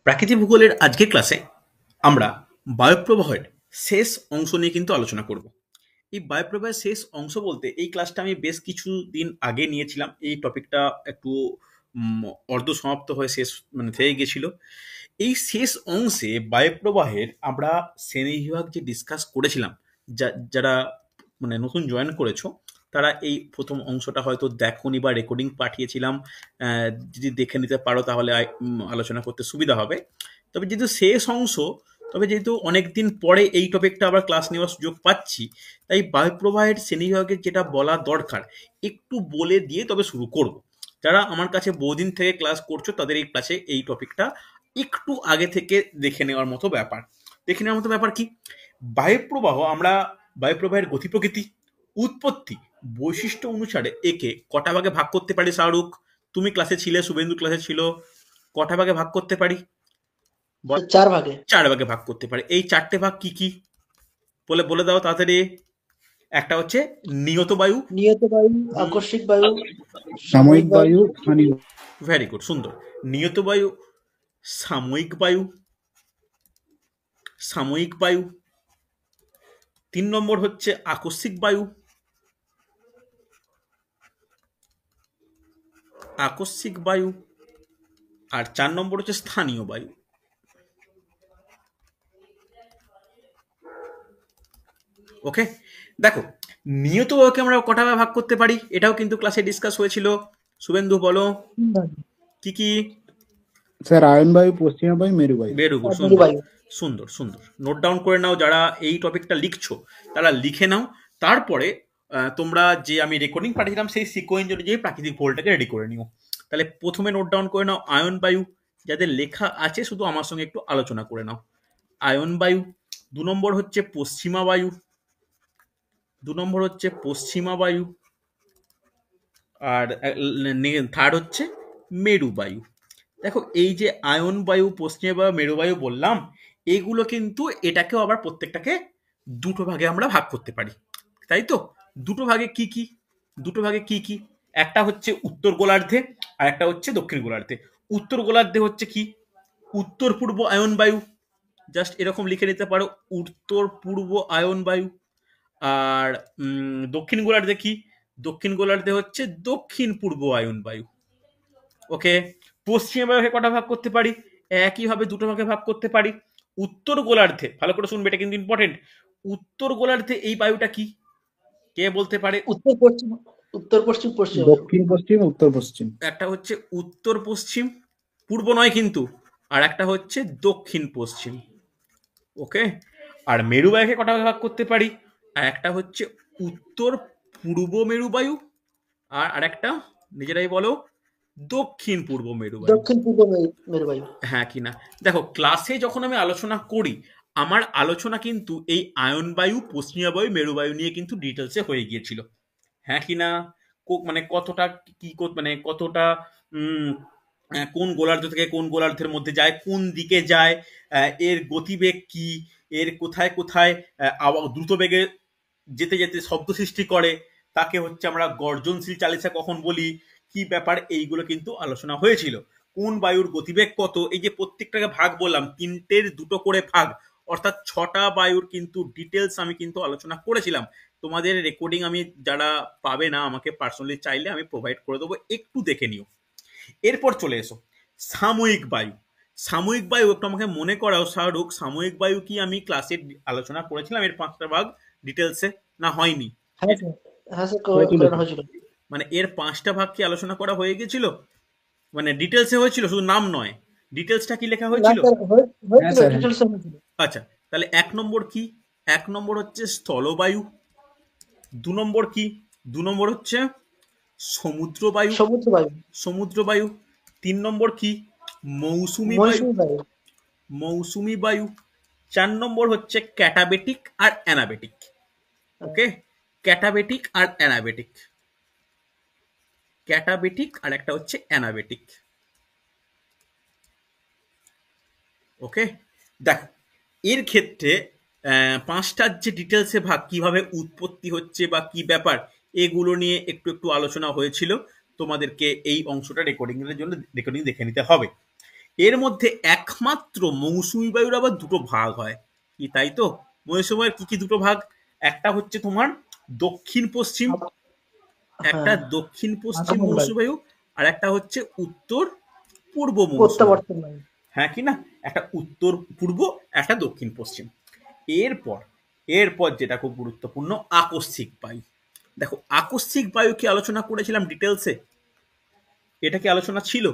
প্রাকৃতিক ভূগোলের আজকের ক্লাসে আমরা বায়ুপ্রবাহের শেষ অংশ নিয়ে কিন্তু আলোচনা করব। এই বায়ুপ্রবাহের শেষ অংশ বলতে এই ক্লাসটা আমি বেশ কিছু দিন আগে নিয়েছিলাম। এই টপিকটা একটু অর্ধ সমাপ্ত হয়ে শেষ থেকে গেছিল। এই শেষ অংশে বায়ুপ্রবাহের আমরা শ্রেণীবিভাগ যে ডিসকাস করেছিলাম, যারা নতুন জয়েন করেছো তারা এই প্রথম অংশটা হয়তো দেখোনি বা রেকর্ডিং পাঠিয়েছিলাম। যদি দেখে নিতে পারো তাহলে আলোচনা করতে সুবিধা হবে। তবে যেহেতু শেষ অংশ, তবে যেহেতু অনেকদিন পরে এই টপিকটা আবার ক্লাস নেওয়ার সুযোগ পাচ্ছি, তাই বায়ুপ্রবাহের শ্রেণীবিভাগের যেটা বলা দরকার একটু বলে দিয়ে তবে শুরু করব। যারা আমার কাছে বহুদিন থেকে ক্লাস করছো তাদের এই ক্লাসে এই টপিকটা একটু আগে থেকে দেখে নেওয়ার মতো ব্যাপার। দেখে নেওয়ার মতো ব্যাপার কি? বায়ুপ্রবাহ, আমরা বায়ুপ্রবাহের গতি প্রকৃতি, উৎপত্তি, বৈশিষ্ট্য অনুসারে একে কটা ভাগে ভাগ করতে পারি? শাহরুখ, তুমি ক্লাসে ছিলে, শুভেন্দু ক্লাসে ছিল, কটা ভাগে ভাগ করতে পারি? 4 ভাগে। 4 ভাগে ভাগ করতে পারি। এই 4টে ভাগ কি কি বলে দাও তাড়াতাড়ি। একটা হচ্ছে নিয়ত বায়ু, নিয়ত বায়ু, আকস্মিক বায়ু, সাময়িক বায়ু, স্থানীয়। ভেরি গুড, সুন্দর। নিয়ত বায়ু, সাময়িক বায়ু, সাময়িক বায়ু। 3 নম্বর হচ্ছে আকস্মিক বায়ু, আকস্মিক বায়ু। আর 4 নম্বর হচ্ছে স্থানীয় বায়ু। ওকে, দেখো নিয়ত বায়ুকে আমরা কটা ভাগে ভাগ করতে পারি এটাও কিন্তু ক্লাসে ডিসকাস হয়েছিল। শুভেন্দু বলো কি কি? স্যার, আয়ন বায়ু, পশ্চিমা বায়ু, মেরু বায়ু। ভেরি গুড, সুন্দর সুন্দর সুন্দর। নোট ডাউন করে নাও, যারা এই টপিকটা লিখছো তারা লিখে নাও। তারপরে তোমরা যে আমি রেকর্ডিং পাঠিয়েছিলাম সেই সিকোয়েন্স অনুযায়ী প্রাকৃতিক ভূগোলটাকে রেডি করে নিও। তাহলে প্রথমে নোট ডাউন করে নাও আয়ন বায়ু, যাদের লেখা আছে শুধু আমার সঙ্গে একটু আলোচনা করে নাও। আয়ন বায়ু। 2 নম্বর হচ্ছে পশ্চিমা বায়ু, 2 নম্বর হচ্ছে পশ্চিমা বায়ু। আর থার্ড হচ্ছে মেরু বায়ু। দেখো এই যে আয়ন বায়ু, পশ্চিমা বায়ু, মেরু বায়ু বললাম, এগুলো কিন্তু এটাকেও আবার প্রত্যেকটাকে দুটো ভাগে আমরা ভাগ করতে পারি, তাই তো? দুটো ভাগে কি কি? দুটো ভাগে কি কি? একটা হচ্ছে উত্তর গোলার্ধে আর একটা হচ্ছে দক্ষিণ গোলার্ধে। উত্তর গোলার্ধে হচ্ছে কি? উত্তর পূর্ব আয়ন বায়ু, জাস্ট এরকম লিখে নিতে পারো, উত্তর পূর্ব আয়ন বায়ু। আর দক্ষিণ গোলার্ধে কি? দক্ষিণ গোলার্ধে হচ্ছে দক্ষিণ পূর্ব আয়ন বায়ু। ওকে, পশ্চিমা বায়ুকে কটা ভাগ করতে পারি? একইভাবে দুটো ভাগে ভাগ করতে পারি। উত্তর গোলার্ধে, ভালো করে শুনবে, এটা কিন্তু ইম্পর্টেন্ট। উত্তর গোলার্ধে এই বায়ুটা কি? কে বলতে পারে? উত্তর পশ্চিম, উত্তর পশ্চিম, পশ্চিম, দক্ষিণ পশ্চিম, উত্তর পশ্চিম। একটা হচ্ছে উত্তর পশ্চিম, পূর্ব নয় কিন্তু, আর একটা হচ্ছে দক্ষিণ পশ্চিম। ওকে, আর মেরু বায়ুকে কটা ভাগে ভাগ করতে পারি? আর একটা হচ্ছে উত্তর পূর্ব মেরু বায়ু, আর আরেকটা নিজেরাই বলো দক্ষিণ পূর্ব মেরু বায়ু। দক্ষিণ পূর্ব মেরু বায়ু। হ্যাঁ কি না? দেখো ক্লাসে যখন আমি আলোচনা করি, আমার আলোচনা কিন্তু এই আয়ন বায়ু, পশ্চিমা বায়ু, মেরু বায়ু নিয়ে কিন্তু ডিটেলসে হয়ে গিয়েছিল। হ্যাঁ কি না? কতটা কি কতটা কোন গোলার্ধ থেকে কোন গোলার্ধের মধ্যে যায়, কোন দিকে যায়, এর গতিবেগ কি, এর কোথায় কোথায় দ্রুত বেগে যেতে যেতে শব্দ সৃষ্টি করে, তাকে হচ্ছে আমরা গর্জনশীল চালিসা কখন বলি, কি ব্যাপার, এইগুলো কিন্তু আলোচনা হয়েছিল। কোন বায়ুর গতিবেগ কত, এই যে প্রত্যেকটাকে ভাগ বললাম, 3টের 2টো করে ভাগ, অর্থাৎ 6টা বায়ুর কিন্তু ডিটেলস আমি কিন্তু আলোচনা করেছিলাম। তোমাদের রেকর্ডিং আমি, যারা পাবে না আমাকে পার্সোনালি চাইলে আমি প্রোভাইড করে দেবো, একটু দেখে নিও। এরপর চলে এসো সাময়িক বায়ু। সাময়িক বায়ু একটু আমাকে মনে করাও শাহরুখ, সাময়িক বায়ু কি আমি ক্লাসে আলোচনা করেছিলাম এর 5টা ভাগ ডিটেলসে, না হয়নি? হ্যাঁ স্যার, করানো হয়েছিল। এর 5টা ভাগ কি আলোচনা করা হয়ে গেছিল? ডিটেলসে হয়েছিল, শুধু নাম নয়, ডিটেলসটা কি লেখা হয়েছিল? আচ্ছা, তাহলে 1 নম্বর কি? 1 নম্বর হচ্ছে স্থলবায়ু। 2 নম্বর কি? 2 নম্বর হচ্ছে সমুদ্র বায়ু, সমুদ্র বায়ু। 3 নম্বর কি? মৌসুমী বায়ু, মৌসুমী বায়ু। 4 নম্বর হচ্ছে ক্যাটাবেটিক আর অ্যানাবেটিক। ওকে, ক্যাটাবেটিক আর অ্যানাবেটিক, ক্যাটাবেটিক আর একটা হচ্ছে অ্যানাবেটিক। ওকে, দেখো এর ক্ষেত্রে 5টার যে ডিটেলসে ভাগ, কিভাবে উৎপত্তি হচ্ছে বা কি ব্যাপার, এগুলো নিয়ে একটু একটু আলোচনা হয়েছিল। তোমাদেরকে এই অংশটা রেকর্ডিং এর জন্য রেকর্ডিং দেখে নিতে হবে। এর মধ্যে একমাত্র মৌসুমী বায়ুর আবার দুটো ভাগ হয়, কি তাই তো? মৌসুমী বায়ুর কি কি দুটো ভাগ? একটা হচ্ছে তোমার দক্ষিণ পশ্চিম, একটা হ্যাঁ, দক্ষিণ পশ্চিম আগমন বায়ু, মৌসুমী বায়ু, আর একটা হচ্ছে উত্তর পূর্ব মৌসুমী বায়ু। প্রত্যাবর্তন বায়ু। হ্যাঁ কি না? একটা উত্তর পূর্ব, একটা দক্ষিণ পশ্চিম। এরপর এরপর যেটা খুব গুরুত্বপূর্ণ, আকস্মিক বায়ু। দেখো, আকস্মিক বায়ু কি আলোচনা করেছিলাম ডিটেলসে? এটা কি আলোচনা ছিল?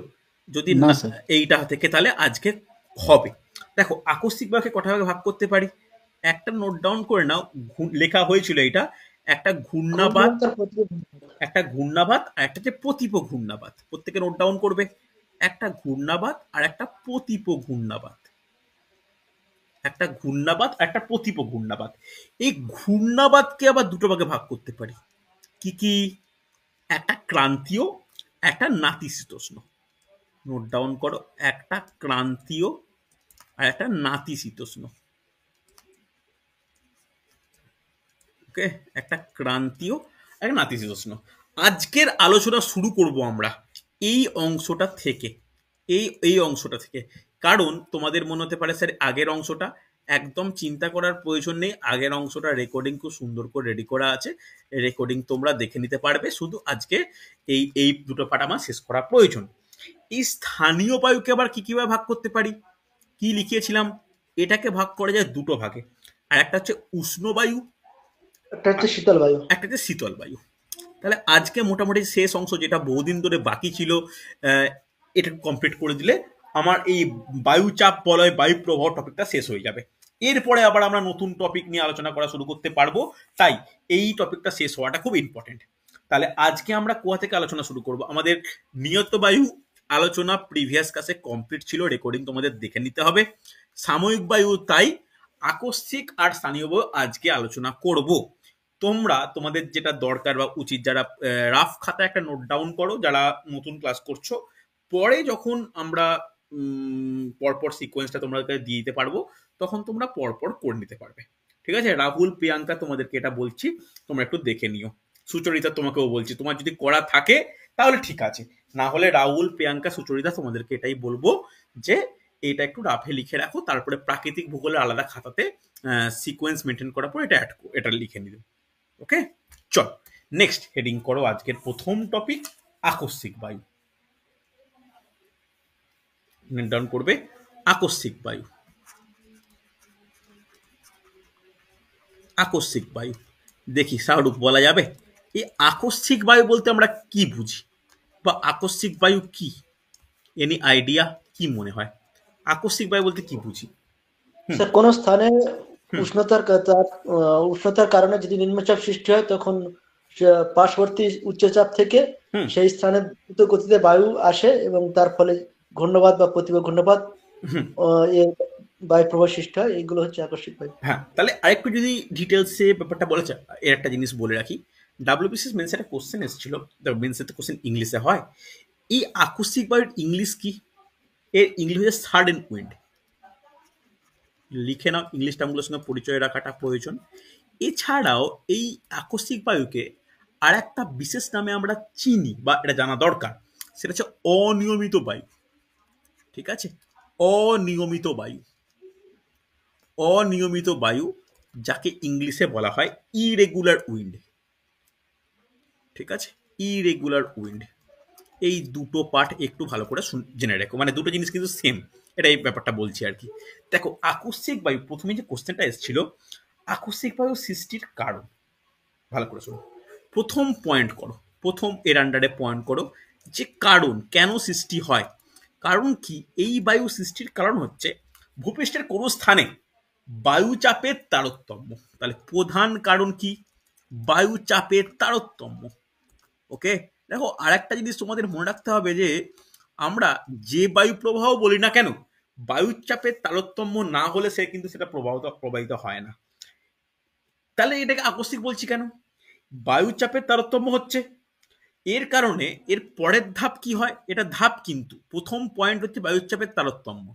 যদি না না, স্যার। এইটা থেকে তাহলে আজকে হবে। দেখো, আকস্মিক বায়ুকে কটা ভাগে ভাগ করতে পারি? একটা নোট ডাউন করে নাও, লেখা হয়েছিল এটা। একটা ঘূর্ণাবাত, ঘূর্ণাবর্ত আর প্রতিরোধ। একটা ঘূর্ণাবাত, আর একটা যে প্রতিপ ঘূর্ণাবাত। প্রত্যেকে নোট ডাউন করবে। একটা ঘূর্ণাবাত আর একটা প্রতিপ ঘূর্ণাবাত। একটা ঘূর্ণাবাত আর একটা প্রতিপ ঘূর্ণাবাত। এই ঘূর্ণাবাতকে আবার দুটো ভাগে ভাগ করতে পারি। কি কি? একটা ক্রান্তীয়, একটা নাতিশীতোষ্ণ। নোট ডাউন করো, একটা ক্রান্তীয় আর একটা নাতিশীতোষ্ণ। ওকে, একটা ক্রান্তীয়, একটা নাতিশীতোষ্ণ। আজকের আলোচনা শুরু করব আমরা এই অংশটা থেকে, এই অংশটা থেকে। কারণ তোমাদের মনে হতে পারে স্যার আগের অংশটা, একদম চিন্তা করার প্রয়োজন নেই। আগের অংশটা রেকর্ডিং খুব সুন্দর করে রেডি করা আছে, রেকর্ডিং তোমরা দেখে নিতে পারবে। শুধু আজকে এই এই দুটো পার্ট আমার শেষ করা প্রয়োজন। এই স্থানীয় বায়ুকে আবার কি কিভাবে ভাগ করতে পারি? কি লিখিয়েছিলাম? এটাকে ভাগ করা যায় দুটো ভাগে। আর একটা হচ্ছে উষ্ণ বায়ু, একটা হচ্ছে শীতল বায়ু। একটা হচ্ছে শীতল বায়ু। তাহলে আজকে মোটামুটি শেষ অংশ, যেটা বহুদিন ধরে বাকি ছিল, এটা কমপ্লিট করে দিলে আমার এই বায়ুচাপ বলয় বায়ু প্রবাহ টপিকটা শেষ হয়ে যাবে। এরপরে আবার আমরা নতুন টপিক নিয়ে আলোচনা করা শুরু করতে পারবো। তাই এই টপিকটা শেষ হওয়াটা খুব ইম্পর্টেন্ট। তাহলে আজকে আমরা কোথা থেকে আলোচনা শুরু করব? আমাদের নিয়ত বায়ু আলোচনা প্রিভিয়াস ক্লাসে কমপ্লিট ছিল, রেকর্ডিং তোমাদের দেখে নিতে হবে। সাময়িক বায়ু তাই, আকস্মিক আর স্থানীয় বায়ু আজকে আলোচনা করব। তোমরা তোমাদের যেটা দরকার বা উচিত, যারা রাফ খাতা একটা নোট ডাউন করো, যারা নতুন ক্লাস করছো, পরে যখন আমরা পরপর সিকোয়েন্সটা তোমাদেরকে দিয়ে দিতে পারবো, তখন তোমরা পরপর করে নিতে পারবে। ঠিক আছে? রাহুল, প্রিয়াঙ্কা, তোমাদেরকে এটা বলছি, তোমরা একটু দেখে নিও। সুচরিতা, তোমাকেও বলছি, তোমার যদি করা থাকে তাহলে ঠিক আছে, না হলে রাহুল, প্রিয়াঙ্কা, সুচরিতা, তোমাদেরকে এটাই বলবো যে এটা একটু রাফে লিখে রাখো, তারপরে প্রাকৃতিক ভূগোলের আলাদা খাতাতে সিকোয়েন্স মেনটেন করার পর এটা লিখে নিবে। ওকে, চল নেক্সট হেডিং করো। আজকের প্রথম টপিক আকস্মিক বায়ু। ডাউন করবে আকস্মিক বায়ু। আকস্মিক বায়ু দেখি শাহরুখ বলা যাবে? এই আকস্মিক বায়ু বলতে আমরা কি বুঝি, বা আকস্মিক বায়ু কি? Any idea? কি মনে হয় আকস্মিক বায়ু বলতে কি বুঝি? স্যার, কোন স্থানে উষ্ণতার কারণে যদি নিম্নচাপ সৃষ্টি হয়, তখন পার্শ্ববর্তী উচ্চচাপ থেকে হুম সেই স্থানে দ্রুত গতিতে বায়ু আসে এবং তার ফলে ঘূর্ণবাত বা প্রতিবা ঘূর্ণবাত হুম বায়ু প্রবাহ সৃষ্টি হয়। এইগুলো হচ্ছে আকস্মিক বায়ু। হ্যাঁ, তাহলে আরেকটু যদি ডিটেলসে ব্যাপারটা বলা যায়, এর একটা জিনিস বলে রাখি। ডাব্লিউবিসিএস মেন্সে একটা কোশ্চেন এসেছিল, মেন্সে তো কোশ্চেন ইংলিশে হয়। এই আকস্মিক বায়ুর ইংলিশ কি? এর ইংলিশ হচ্ছে সাডেন উইন্ড। লিখে নাও, ইংলিশ টার্মগুলোর সঙ্গে পরিচয় রাখাটা প্রয়োজন। এছাড়াও এই আকস্মিক বায়ুকে আর একটা বিশেষ নামে আমরা চিনি, বা এটা জানা দরকার, সেটা হচ্ছে অনিয়মিত বায়ু। ঠিক আছে? অনিয়মিত বায়ু, অনিয়মিত বায়ু, যাকে ইংলিশে বলা হয় ইরেগুলার উইন্ড। ঠিক আছে? Irregular wind. এই দুটো পার্ট একটু ভালো করে জেনে রেখো, মানে দুটো জিনিস কিন্তু সেম, এটা এই ব্যাপারটা বলছি আর কি। দেখো, আকস্মিক বায়ু, প্রথমে যে কোশ্চেনটা এসেছিল, আকস্মিক বায়ু সৃষ্টির কারণ, ভালো করে শোনো। প্রথম পয়েন্ট করো, প্রথম এর আন্ডারে পয়েন্ট করো যে কারণ কেন সৃষ্টি হয়। কারণ কি? এই বায়ু সৃষ্টির কারণ হচ্ছে ভূপৃষ্ঠের কোনো স্থানে বায়ুচাপের তারতম্য। তাহলে প্রধান কারণ কি? বায়ুচাপের তারতম্য। ওকে, দেখো আরেকটা জিনিস তোমাদের মনে রাখতে হবে যে আমরা যে বায়ু প্রবাহ বলি না কেন, বায়ুচাপের তারতম্য না হলে সে কিন্তু সেটা প্রবাহিত হয় না। তাহলে এটাকে আকস্মিক বলছি কেন? বায়ুচাপের তারতম্য হচ্ছে, এর কারণে এর পরের ধাপ কি হয়? এটা ধাপ কিন্তু, প্রথম পয়েন্ট হচ্ছে বায়ুচাপের তারতম্য।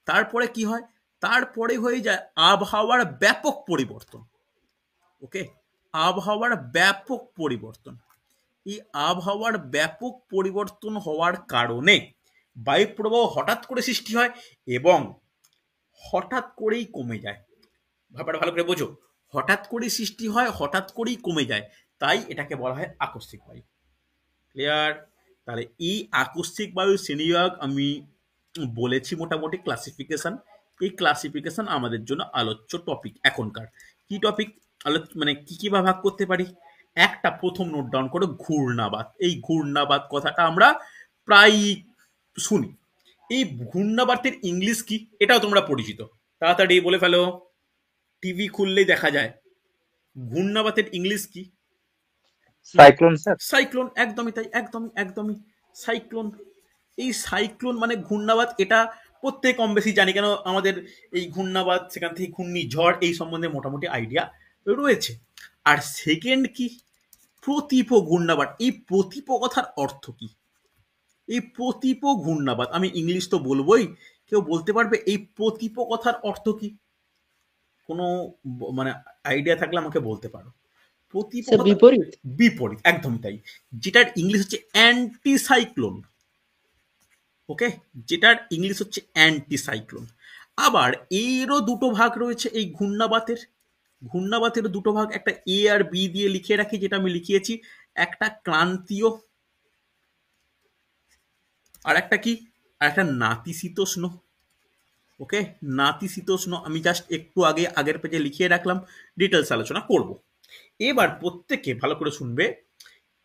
তারপরে কি হয়? তারপরে হয়ে যায় আবহাওয়ার ব্যাপক পরিবর্তন। ওকে, আবহাওয়ার ব্যাপক পরিবর্তন। এই আবহাওয়ার ব্যাপক পরিবর্তন হওয়ার কারণে বায়ুপ্রবাহ হঠাৎ করে সৃষ্টি হয় এবং হঠাৎ করেই কমে যায়। ব্যাপারটা ভালো করে বোঝো, হঠাৎ করেই সৃষ্টি হয়, হঠাৎ করেই কমে যায়, তাই এটাকে বলা হয় আকস্মিক বায়ু। ক্লিয়ার? তাহলে এই আকস্মিক বায়ুর শ্রেণীবিভাগ আমি বলেছি মোটামুটি ক্লাসিফিকেশন। এই ক্লাসিফিকেশন আমাদের জন্য আলোচ্য টপিক এখনকার। কি টপিক মানে কি কি ভাগ করতে পারি? একটা প্রথম নোট ডাউন করো, ঘূর্ণাবাত। এই ঘূর্ণাবাত কথাটা আমরা প্রায় শুনি। এই ঘূর্ণাবাতের ইংলিশ কি এটাও তোমরা পরিচিত, তাড়াতাড়ি বলে ফেলো, টিভি খুললেই দেখা যায়। ঘূর্ণাবাতের ইংলিশ কি? Cyclone sir. সাইক্লোন, একদমই তাই, একদমই একদমই সাইক্লোন। এই সাইক্লোন মানে ঘূর্ণাবাত, এটা প্রত্যেক কম বেশি জানি, কেন আমাদের এই ঘূর্ণাবাত সেখান থেকে ঘূর্ণিঝড় এই সম্বন্ধে মোটামুটি আইডিয়া রয়েছে। আর সেকেন্ড কি? প্রতীপ ঘূর্ণাবাত। এই প্রতীপ কথার অর্থ কি? এই প্রতীপ ঘূর্ণাবাত আমি ইংলিশ তো বলবোই, কেউ বলতে পারবে এই প্রতীপ কথার অর্থ কি? কোনো মানে আইডিয়া থাকলে আমাকে বলতে পারো। প্রতীপ স্যার বিপরীত। বিপরীত, একদমই তাই, যেটার ইংলিশ হচ্ছে অ্যান্টিসাইক্লোন। ওকে, যেটার ইংলিশ হচ্ছে অ্যান্টিসাইক্লোন। আবার এরও দুটো ভাগ রয়েছে এই ঘূর্ণাবাতের। ঘূর্ণাবাতের দুটো ভাগ, একটা এ আর বি দিয়ে লিখে রাখি, যেটা আমি লিখিয়েছি। একটা ক্রান্তীয়, আর একটা কি, আর একটা নাতিশীতোষ্ণ। ওকে, নাতিশীতোষ্ণ আমি জাস্ট একটু আগে আগের পেজে লিখিয়ে রাখলাম, ডিটেলস আলোচনা করব। এবার প্রত্যেকে ভালো করে শুনবে,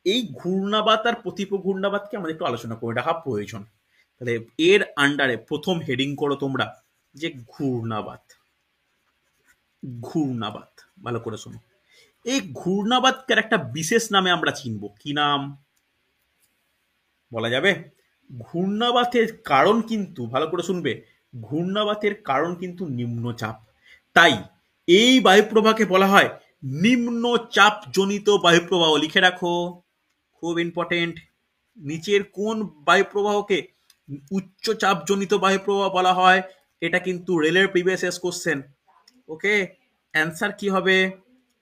এই ঘূর্ণাবাত আর প্রতীপ ঘূর্ণাবাতকে আমাদের একটু আলোচনা করে রাখা প্রয়োজন। তাহলে এর আন্ডারে প্রথম হেডিং করো তোমরা যে ঘূর্ণাবাত। ঘূর্ণাবাত ভালো করে শোনো, এই ঘূর্ণাবাতকে একটা বিশেষ নামে আমরা চিনব। কি নাম বলা যাবে? ঘূর্ণাবাতের কারণ কিন্তু, ভালো করে শুনবে, ঘূর্ণাবাতের কারণ কিন্তু নিম্নচাপ। তাই এই বায়ুপ্রবাহকে বলা হয় নিম্নচাপ জনিত বায়ুপ্রবাহ। লিখে রাখো, খুব ইম্পর্টেন্ট। নিচের কোন বায়ুপ্রবাহকে উচ্চচাপ জনিত বায়ুপ্রবাহ বলা হয়? এটা কিন্তু রেলের প্রিভিয়াস কোশ্চেন। ওকে, অ্যান্সার কি হবে?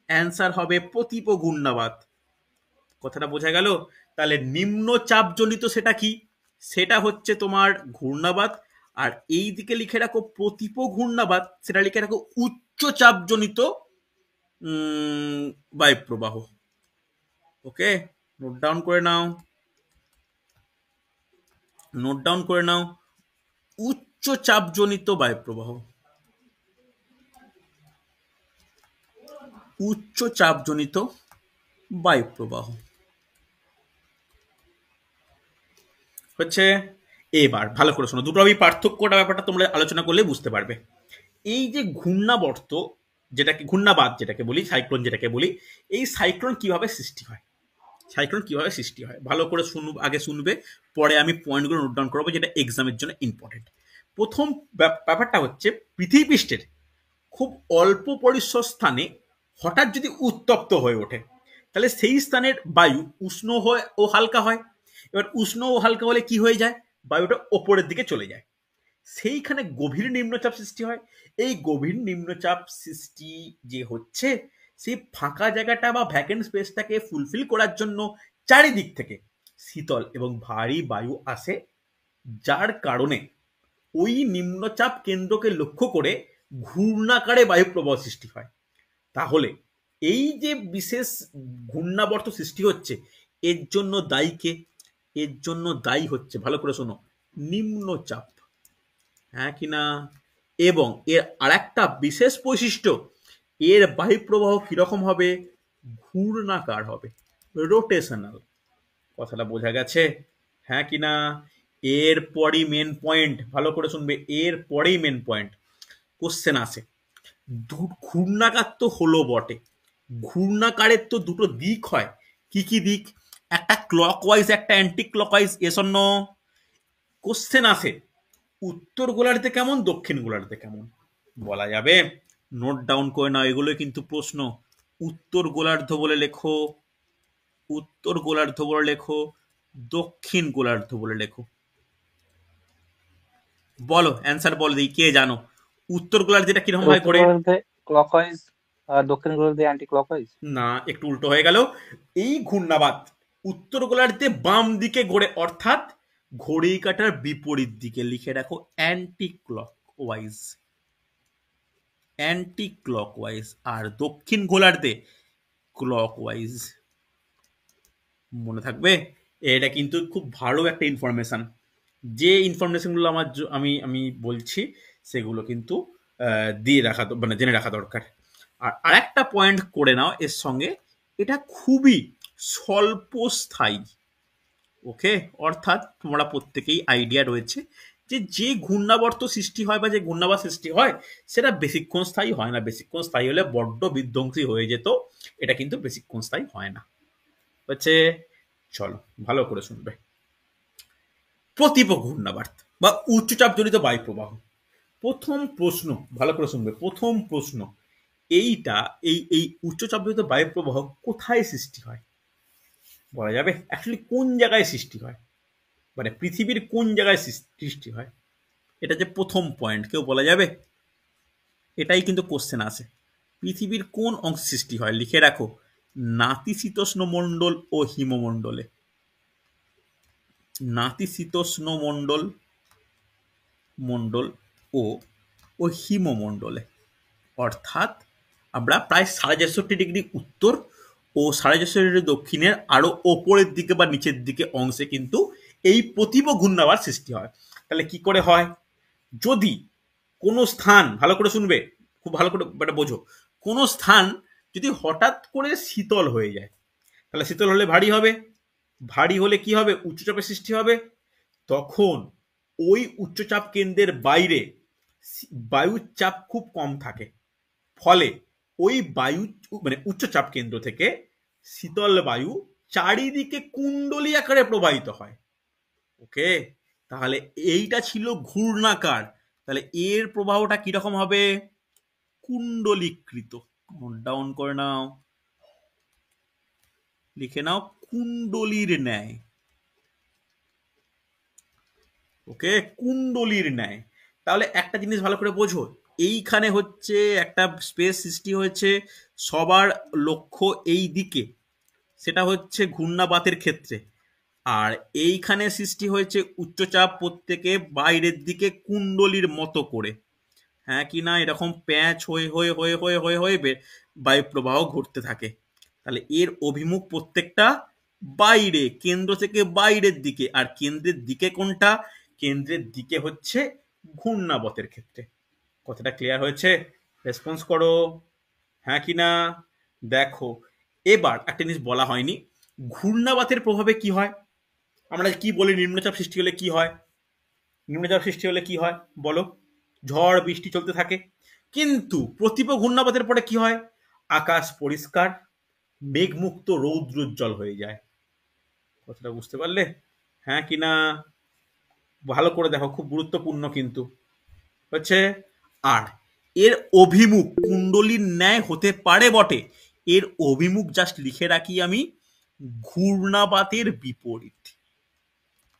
অ্যান্সার হবে প্রতীপ ঘূর্ণাবাত। কথাটা বোঝা গেল? তাহলে নিম্নচাপ জনিত সেটা কি? সেটা হচ্ছে তোমার ঘূর্ণাবাত। আর এই দিকে লিখে রাখো প্রতীপ ঘূর্ণাবাত, সেটা লিখে রাখো উচ্চচাপ জনিত বায়ুপ্রবাহ। ওকে, নোট ডাউন করে নাও, নোট ডাউন করে নাও, উচ্চচাপজনিত বায়ুপ্রবাহ। উচ্চচাপজনিত বায়ুপ্রবাহ হচ্ছে। এবার ভালো করে শোনো, দুটো আমি পার্থক্যটা ব্যাপারটা তোমরা আলোচনা করলে বুঝতে পারবে। এই যে ঘূর্ণাবর্ত, যেটাকে ঘূর্ণাবাত যেটাকে বলি, সাইক্লোন যেটাকে বলি, এই সাইক্লোন কিভাবে সৃষ্টি হয়? সাইক্লোন কিভাবে সৃষ্টি হয় ভালো করে আগে শুনবে, পরে আমি পয়েন্টগুলো নোট ডাউন করবো, যেটা এক্সামের জন্য ইম্পর্টেন্ট। প্রথম ব্যাপারটা হচ্ছে, পৃথিবী পৃষ্ঠের খুব অল্প পরিসর স্থানে হঠাৎ যদি উত্তপ্ত হয়ে ওঠে, তাহলে সেই স্থানের বায়ু উষ্ণ হয় ও হালকা হয়। এবার উষ্ণ ও হালকা হলে কি হয়ে যায়? বায়ুটা ওপরের দিকে চলে যায়, সেইখানে গভীর নিম্নচাপ সৃষ্টি হয়। এই গভীর নিম্নচাপ সৃষ্টি যে হচ্ছে, সেই ফাঁকা জায়গাটা বা ভ্যাকেন্ট স্পেসটাকে ফুলফিল করার জন্য চারিদিক থেকে শীতল এবং ভারী বায়ু আসে, যার কারণে ওই নিম্নচাপ কেন্দ্রকে লক্ষ্য করে ঘূর্ণাকারে বায়ুপ্রবাহ সৃষ্টি হয়। তাহলে এই যে বিশেষ ঘূর্ণাবর্ত সৃষ্টি হচ্ছে, এর জন্য দায়ী কে? এর জন্য দায়ী হচ্ছে, ভালো করে শোনো, নিম্নচাপ। হ্যাঁ কি না? এবং এর আরেকটা বিশেষ বৈশিষ্ট্য, এর বায়ুপ্রবাহ কিরকম হবে? ঘূর্ণাকার হবে, রোটেশনাল। কথাটা বোঝা গেছে? হ্যাঁ কি না? এরপরই মেন পয়েন্ট, ভালো করে শুনবে, এরপরেই মেন পয়েন্ট। কোশ্চেন আসে, ঘূর্ণাকার তো হলো বটে, ঘূর্ণাকারের তো দুটো দিক হয়। কি কি দিক? একটা ক্লকওয়াইজ, একটা anti clockwise. Yes or no? Question আসে, উত্তর গোলার্ধে কেমন, দক্ষিণ গোলার্ধে কেমন? বলা যাবে? নোট ডাউন করে নাও, এগুলো কিন্তু প্রশ্ন। উত্তর গোলার্ধ বলে লেখো, উত্তর গোলার্ধ বলে লেখো, দক্ষিণ গোলার্ধ বলে লেখো। বলো অ্যান্সার বল দিই, কে জানো উত্তর গোলার্ধেটা কিরকম হয় করে? ক্লকওয়াইজ আর দক্ষিণ গোলার্ধে অ্যান্টি ক্লকওয়াইজ। না, একটু উল্টো হয়ে গেল। এই ঘূর্ণাবাত উত্তর গোলার্ধে বাম দিকে ঘোরে, অর্থাৎ ঘড়ির কাঁটার বিপরীত দিকে, লিখে রাখো অ্যান্টি ক্লকওয়াইজ, অ্যান্টি ক্লকওয়াইজ। আর দক্ষিণ গোলার্ধে ক্লকওয়াইজ। মনে থাকবে? এটা কিন্তু খুব ভালো একটা ইনফরমেশন। যে ইনফরমেশনগুলো আমি আমি বলছি সেগুলো কিন্তু দিয়ে রাখা মানে জেনে রাখা দরকার। আর আরেকটা পয়েন্ট করে নাও এর সঙ্গে, এটা খুবই স্বল্পস্থায়ী। ওকে, অর্থাৎ তোমরা প্রত্যেকেই আইডিয়া রয়েছে যে যে ঘূর্ণাবর্ত সৃষ্টি হয় বা যে ঘূর্ণাবাত সৃষ্টি হয় সেটা বেশিক্ষণ স্থায়ী হয় না। বেশিক্ষণ স্থায়ী হলে বড্ড বিধ্বংসী হয়ে যেত, এটা কিন্তু বেশিক্ষণ স্থায়ী হয় না। হচ্ছে, চলো ভালো করে শুনবে। প্রতিপ ঘূর্ণাবাত বা উচ্চচাপজনিত বায়ুপ্রবাহ। প্রথম প্রশ্ন, ভালো করে শুনবে, প্রথম প্রশ্ন, এইটা এই এই উচ্চচাপজনিত বায়ুপ্রবাহ কোথায় সৃষ্টি হয়? বলা যাবে অ্যাকচুয়ালি কোন জায়গায় সৃষ্টি হয়, মানে পৃথিবীর কোন জায়গায় সৃষ্টি হয়? এটা যে প্রথম পয়েন্ট, কেউ বলা যাবে? এটাই কিন্তু কোশ্চেন আসে, পৃথিবীর কোন অংশ সৃষ্টি হয়? লিখে রাখো নাতিশীতোষ্ণ মণ্ডল ও হিমমণ্ডলে, নাতিশীতোষ্ণ মণ্ডল মণ্ডল ও ও হিমমণ্ডলে। অর্থাৎ আমরা প্রায় 4.5 ডিগ্রি উত্তর ও 4.5 ডিগ্রি দক্ষিণের আরো ওপরের দিকে বা নিচের দিকে অংশে কিন্তু এই প্রতিপ ঘূর্ণাবাত সৃষ্টি হয়। তাহলে কি করে হয়? যদি কোনো স্থান, ভালো করে শুনবে, খুব ভালো করে এটা বোঝো, কোনো স্থান যদি হঠাৎ করে শীতল হয়ে যায়, তাহলে শীতল হলে ভারী হবে, ভারী হলে কি হবে? উচ্চচাপের সৃষ্টি হবে। তখন ওই উচ্চচাপ কেন্দ্রের বাইরে বায়ুর চাপ খুব কম থাকে, ফলে ওই বায়ু মানে উচ্চচাপ কেন্দ্র থেকে শীতল বায়ু চারিদিকে কুণ্ডলী আকারে প্রবাহিত হয়। ওকে, তাহলে এইটা ছিল ঘূর্ণাকার, তাহলে এর প্রবাহটা কিরকম হবে? কুণ্ডলীকৃত। নোট ডাউন করে নাও, লিখে নাও কুণ্ডলীর ন্যায়। ওকে, কুণ্ডলীর ন্যায়। তাহলে একটা জিনিস ভালো করে বোঝো, এইখানে হচ্ছে একটা স্পেস সৃষ্টি হয়েছে, সবার লক্ষ্য এই দিকে, সেটা হচ্ছে ঘূর্ণাবাতের ক্ষেত্রে। আর এইখানে সৃষ্টি হয়েছে উচ্চচাপ প্রত্যেকে বাইরের দিকে কুণ্ডলীর মতো করে, হ্যাঁ কি না? এরকম প্যাঁচ হয়ে হয়ে হয়ে হয়ে হয়ে হয়ে বায়ু প্রবাহ ঘটতে থাকে। তাহলে এর অভিমুখ প্রত্যেকটা বাইরে, কেন্দ্র থেকে বাইরের দিকে। আর কেন্দ্রের দিকে কোনটা? কেন্দ্রের দিকে হচ্ছে ঘূর্ণাবতের ক্ষেত্রে। কথাটা ক্লিয়ার হয়েছে? রেসপন্স করো, হ্যাঁ কি না? দেখো, এবার একটা জিনিস বলা হয়নি, ঘূর্ণাবাতের প্রভাবে কি হয়? আমরা কি বলি নিম্নচাপ সৃষ্টি হলে কি হয়? নিম্নচাপ সৃষ্টি হলে কি হয় বলো? ঝড় বৃষ্টি চলতে থাকে। কিন্তু প্রতিপ ঘূর্ণাবাতের পরে কি হয়? আকাশ পরিষ্কার, মেঘমুক্ত, রৌদ্রোজ্জ্বল হয়ে যায়। কথাটা বুঝতে পারলে? হ্যাঁ কি না? ভালো করে দেখো, খুব গুরুত্বপূর্ণ কিন্তু হচ্ছে। আর এর অভিমুখ কুণ্ডলীর ন্যায় হতে পারে বটে, এর অভিমুখ জাস্ট লিখে রাখি আমি ঘূর্ণাবাতের বিপরীত।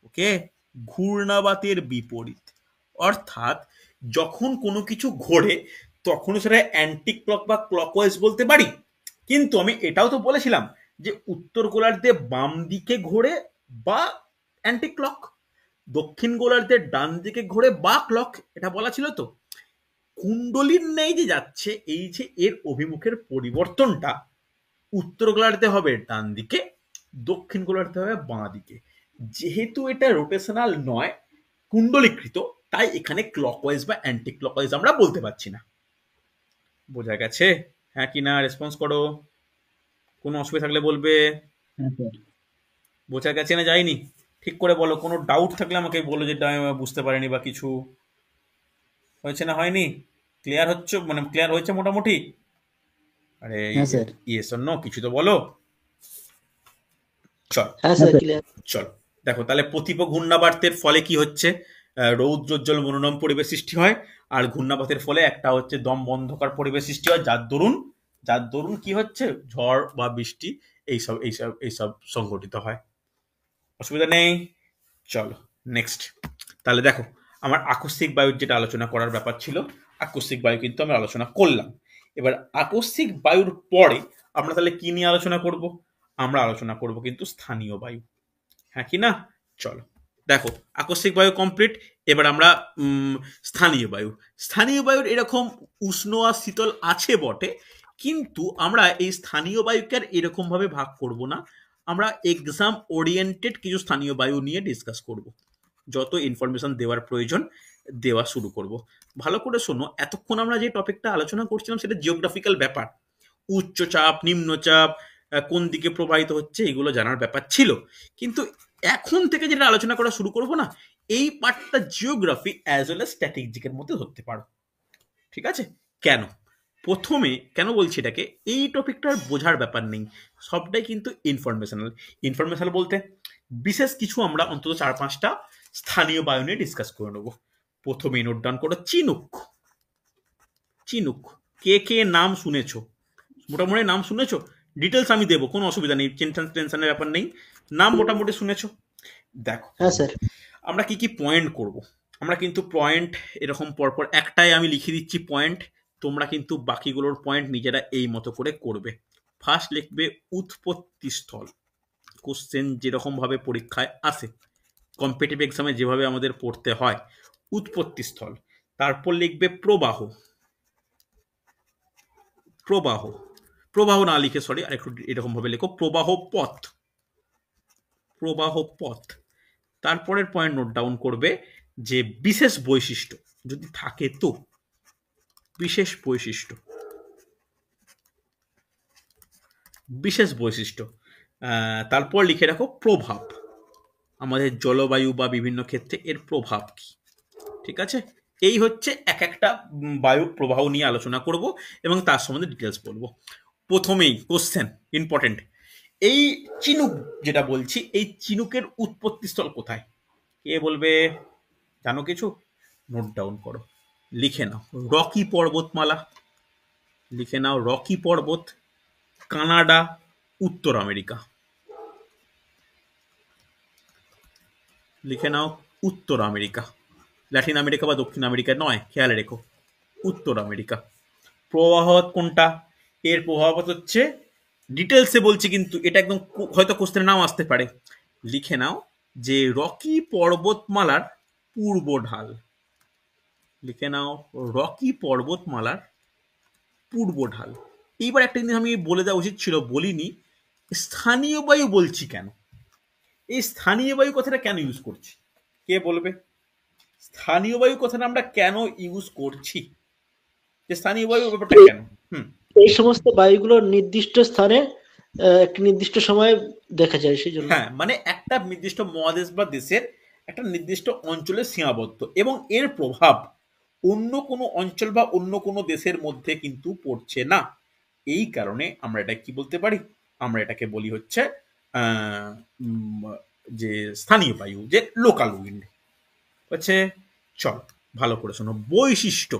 ওকে, ঘূর্ণাবাতের বিপরীত। অর্থাৎ যখন কোনো কিছু ঘোরে তখন সেটা অ্যান্টি ক্লক বা ক্লকওয়াইজ বলতে পারি, কিন্তু আমি এটাও তো বলেছিলাম যে উত্তর গোলার্ধে বাম দিকে ঘোরে বা অ্যান্টি ক্লক, দক্ষিণ গোলার্ধে ডান দিকে ঘোরে বা ক্লক, এটা বলা ছিল তো। কুণ্ডলীর ন্যায় যে যাচ্ছে, এই যে এর অভিমুখের পরিবর্তনটা, উত্তর গোলার্ধে হবে ডান দিকে, দক্ষিণ গোলার্ধে হবে বাঁ দিকে। যেহেতু এটা রোটেশনাল নয়, কুণ্ডলীকৃত, তাই এখানে ক্লকওয়াইজ বা অ্যান্টি ক্লকওয়াইজ আমরা বলতে পারছি না। বোঝা গেছে? হ্যাঁ কি না? রেসপন্স করো, কোনো অসুবিধা থাকলে বলবে। হ্যাঁ স্যার। বোঝা গেছে না যায়নি? ঠিক করে বলো, কোনো ডাউট থাকলে আমাকে বলো, যেটা আমি বুঝতে পারিনি বা কিছু হয়েছে না হয়নি। ক্লিয়ার হচ্ছে, মানে ক্লিয়ার হয়েছে মোটামুটি? আরে হ্যাঁ স্যার। ইয়েস অর নো কিছু তো বলো। চল হ্যাঁ হ্যাঁ স্যার, স্যার। ক্লিয়ার। চল দেখো, তাহলে প্রতিপ ঘূর্ণাবাতের ফলে কি হচ্ছে? রৌদ্রোজ্জ্বল মনোরম পরিবেশ সৃষ্টি হয়। আর ঘূর্ণাবাতের ফলে একটা হচ্ছে দম বন্ধকার পরিবেশ সৃষ্টি হয়, যার দরুন কি হচ্ছে? ঝড় বা বৃষ্টি এইসব এইসব এইসব সংঘটিত হয়। অসুবিধা নেই। চলো নেক্সট। তাহলে দেখো, আমার আকস্মিক বায়ুর যেটা আলোচনা করার ব্যাপার ছিল, আকস্মিক বায়ু কিন্তু আমরা আলোচনা করলাম। এবার আকস্মিক বায়ুর পরে আমরা তাহলে কি নিয়ে আলোচনা করব? আমরা আলোচনা করব কিন্তু স্থানীয় বায়ু, হ্যাঁ কি না? চলো দেখো আকস্মিক বায়ু কমপ্লিট। এবার আমরা স্থানীয় বায়ু। স্থানীয় বায়ুর এরকম উষ্ণ আর শীতল আছে বটে, কিন্তু আমরা এই স্থানীয় বায়ুকে আর এরকম ভাবে ভাগ করব না। আমরা এক্সাম ওরিয়েন্টেড কিছু স্থানীয় বায়ু নিয়ে ডিসকাস করব। যত ইনফরমেশন দেওয়ার প্রয়োজন দেওয়া শুরু করব। ভালো করে শোনো, এতক্ষণ আমরা যে টপিকটা আলোচনা করছিলাম সেটা জিওগ্রাফিক্যাল ব্যাপার। উচ্চচাপ, নিম্নচাপ, কোন দিকে প্রবাহিত হচ্ছে এগুলো জানার ব্যাপার ছিল। কিন্তু এখন থেকে যেটা আলোচনা করা শুরু করব না, এই পার্টটা জিওগ্রাফি অ্যাজ ওয়েল এজ স্ট্র্যাটেজিকের মধ্যে ধরতে পারো। ঠিক আছে? কেন? প্রথমে কেন বলছি এটাকে, এই টপিকটার বোঝার ব্যাপার নেই, সবটাই কিন্তু ইনফরমেশনাল। ইনফরমেশনাল বলতে বিশেষ কিছু আমরা অন্তত 4-5টা স্থানীয় বায়ু নিয়ে ডিসকাস করে নেবো। প্রথমেই নোট ডাউন করো চিনুক। চিনুক কে কে নাম শুনেছো? মোটামুটি নাম শুনেছো? ডিটেলস আমি দেবো, কোনো অসুবিধা নেই, টেনশনের ব্যাপার নেই। নাম মোটামুটি শুনেছো। দেখো হ্যাঁ স্যার। আমরা কি কি পয়েন্ট করব। আমরা কিন্তু পয়েন্ট এরকম পরপর একটাই আমি লিখে দিচ্ছি পয়েন্ট, তোমরা কিন্তু বাকিগুলোর পয়েন্ট নিজেরা এই মতো করে করবে। ফার্স্ট লিখবে উৎপত্তি স্থল, কোশ্চেন যেরকম ভাবে পরীক্ষায় আসে, কম্পিটিটিভ এক্সামে যেভাবে আমাদের পড়তে হয়, উৎপত্তি স্থল। তারপর লিখবে প্রবাহ। প্রবাহ, প্রবাহ না লিখে সরি আরেকটু এরকম ভাবে লেখো প্রবাহ পথ। প্রবাহ পথ। তারপরের পয়েন্ট নোট ডাউন করবে যে বিশেষ বৈশিষ্ট্য যদি থাকে তো, বিশেষ বৈশিষ্ট্য। বিশেষ বৈশিষ্ট্য। তারপর লিখে রাখো প্রভাব, আমাদের জলবায়ু বা বিভিন্ন ক্ষেত্রে এর প্রভাব কি। ঠিক আছে? এই হচ্ছে এক একটা বায়ু প্রবাহ নিয়ে আলোচনা করব এবং তার সম্বন্ধে ডিটেলস বলবো। প্রথমেই কোশ্চেন ইম্পর্টেন্ট, এই চিনুক যেটা বলছি, এই চিনুকের উৎপত্তি স্থল কোথায়? কে বলবে? জানো কিছু? নোট ডাউন করো, লিখে নাও। রকি পর্বতমালা, লিখে নাও রকি পর্বত, কানাডা, উত্তর আমেরিকা। লিখে নাও উত্তর আমেরিকা, ল্যাটিন আমেরিকা বা দক্ষিণ আমেরিকা নয়, খেয়াল রেখো উত্তর আমেরিকা। প্রবাহ কোনটা? এর প্রভাব হচ্ছে, ডিটেলসে বলছি কিন্তু এটা একদম হয়তো কোশ্চেনের নাম আসতে পারে, লিখে নাও যে রকি পর্বতমালার পূর্ব ঢাল। লিখে নাও রকি পর্বতমালার পূর্ব ঢাল। এইবার একটা জিনিস আমি বলে দেওয়া উচিত ছিল, বলিনি, স্থানীয় বায়ু বলছি কেন? এই স্থানীয় বায়ু কথাটা কেন ইউজ করছি? কে বলবে? স্থানীয় বায়ু কথাটা আমরা কেন ইউজ করছি? যে স্থানীয় বায়ু ব্যাপারটা কেন? এই সমস্ত বায়ুগুলো নির্দিষ্ট স্থানে একটি নির্দিষ্ট সময়ে দেখা যায়, সেই জন্য। হ্যাঁ, মানে একটা নির্দিষ্ট মহাদেশ বা দেশের একটা নির্দিষ্ট অঞ্চলে সীমাবদ্ধ এবং এর প্রভাব অন্য কোনো অঞ্চল বা অন্য কোনো দেশের মধ্যে কিন্তু পড়ছে না। এই কারণে আমরা এটা কি বলতে পারি? আমরা এটাকে বলি হচ্ছে যে স্থানীয় বায়ু, যে লোকাল উইন্ড হচ্ছে। চল ভালো করে শোনো, বৈশিষ্ট্য।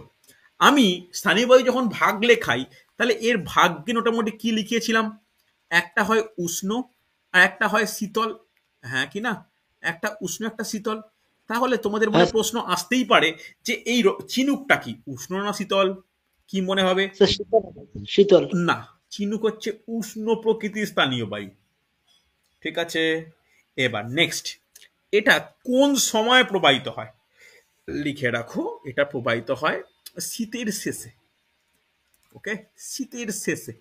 আমি স্থানীয় বায়ু যখন ভাগ লেখাই, তাহলে এর ভাগ্যে মোটামুটি কি লিখিয়েছিলাম? একটা হয় উষ্ণ আর একটা হয় শীতল, হ্যাঁ কি না? একটা উষ্ণ একটা শীতল। তাহলে তোমাদের মনে হ্যাঁ প্রশ্ন আসতেই পারে যে এই চিনুকটা কি, উষ্ণ না শীতল? কি মনে হবে? স্যার, শীতল। শীতল। না, চিনুক হচ্ছে উষ্ণ প্রকৃতির স্থানীয় বায়ু। ঠিক আছে? এবার নেক্সট, এটা কোন সময় প্রবাহিত হয়? লিখে রাখো, এটা প্রবাহিত হয় শীতের শেষে। ওকে, শীতের শেষে,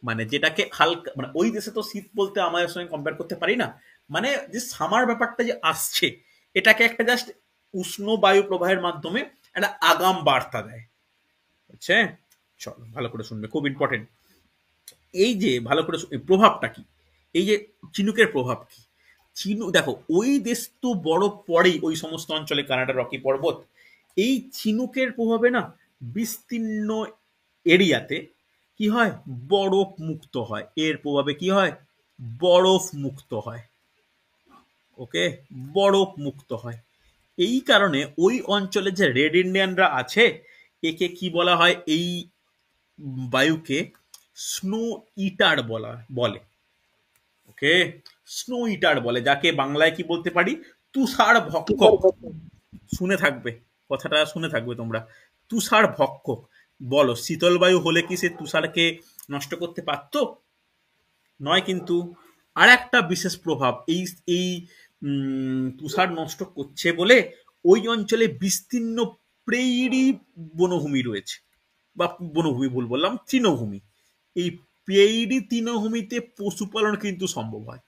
মানে যেটাকে হালকা, মানে ওই দেশে তো শীত বলতে আমাদের সঙ্গে কম্পেয়ার করতে পারি না, মানে যে সামার ব্যাপারটা যে আসছে, এটাকে একটা জাস্ট উষ্ণ বায়ু প্রবাহের মাধ্যমে একটা আগাম বার্তা দেয়। বুঝছে? চলো ভালো করে শুনবে, খুব ইম্পর্টেন্ট। এই যে ভালো করে প্রভাবটা কি, এই যে চিনুকের প্রভাব কি? চিনুক দেখো, ওই দেশ তো বরফ পড়েই ওই সমস্ত অঞ্চলে, কানাডা রকি পর্বত। এই চিনুকের প্রভাবে না বিস্তীর্ণ এরিয়াতে কি হয়? বরফ মুক্ত হয়। এর প্রভাবে কি হয়? বরফ মুক্ত হয়। ওকে, বরফ মুক্ত হয়। এই কারণে ওই অঞ্চলে যে রেড ইন্ডিয়ানরা আছে, একে কি বলা হয়? এই বায়ুকে স্নো ইটার বলে। ওকে, স্নো ইটার বলে, যাকে বাংলায় কি বলতে পারি? তুষার ভক্ষক। শুনে থাকবে, কথাটা শুনে থাকবে তোমরা, তুষার ভক্ষক। বলো, শীতল বায়ু হলে কি সে তুষারকে নষ্ট করতে পারত? নয় কিন্তু। আর একটা বিশেষ প্রভাব এই এই তুষার নষ্ট করছে বলে ওই অঞ্চলে বিস্তীর্ণ প্রেইরি বনভূমি রয়েছে, বা বনভূমি ভুল বললাম, তৃণভূমি। এই পেইরি তৃণভূমিতে পশুপালন কিন্তু সম্ভব হয়।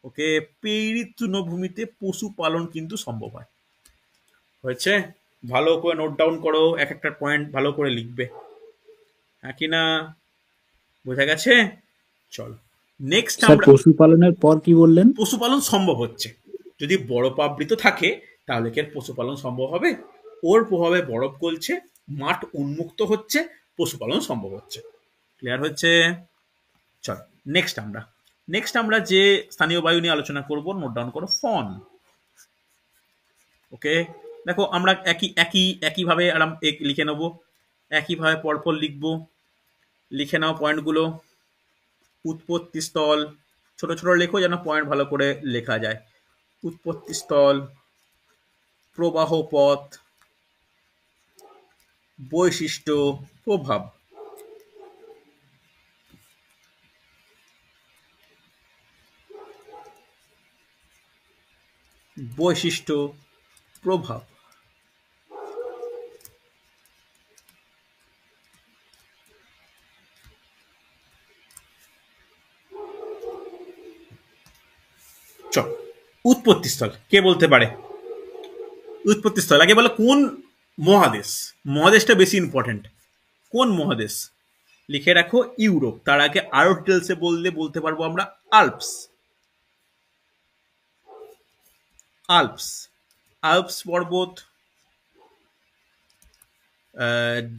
ওকে, পেইরি তৃণভূমিতে পশুপালন কিন্তু সম্ভব হয়। হয়েছে? ভালো করে নোট ডাউন করো, এক একটা পয়েন্ট ভালো করে লিখবে, হ্যাঁ কি না? বোঝা গেছে? চল নেক্সট স্যার আমরা পশুপালনের পর কি বললেন? পশুপালন সম্ভব হচ্ছে। যদি বরফ আবৃত থাকে তাহলে কি আর পশুপালন সম্ভব হবে? ওর প্রভাবে বরফ গলছে, মাঠ উন্মুক্ত হচ্ছে, পশুপালন সম্ভব হচ্ছে। ক্লিয়ার হচ্ছে? চল নেক্সট আমরা যে স্থানীয় বায়ু নিয়ে আলোচনা করব, নোট ডাউন করো, ফন। ওকে, দেখো আমরা একইভাবে লিখে নেবো, একইভাবে পরপর লিখবো। লিখে নাও পয়েন্টগুলো। উৎপত্তি স্থল, ছোট ছোট লেখো যেন পয়েন্ট ভালো করে লেখা যায়। উৎপত্তি স্থল, প্রবাহ পথ, বৈশিষ্ট্য, প্রভাব। বৈশিষ্ট্য, প্রভাব। চল, উৎপত্তি স্থল কে বলতে পারে? উৎপত্তি স্থল আগে বলো কোন মহাদেশ? মহাদেশটা বেশি ইম্পর্টেন্ট। কোন মহাদেশ? লিখে রাখো ইউরোপ। তার আগে আরো ডিটেলসে বলতে পারবো আমরা আল্পস। আল্পস, আল্পস পর্বত,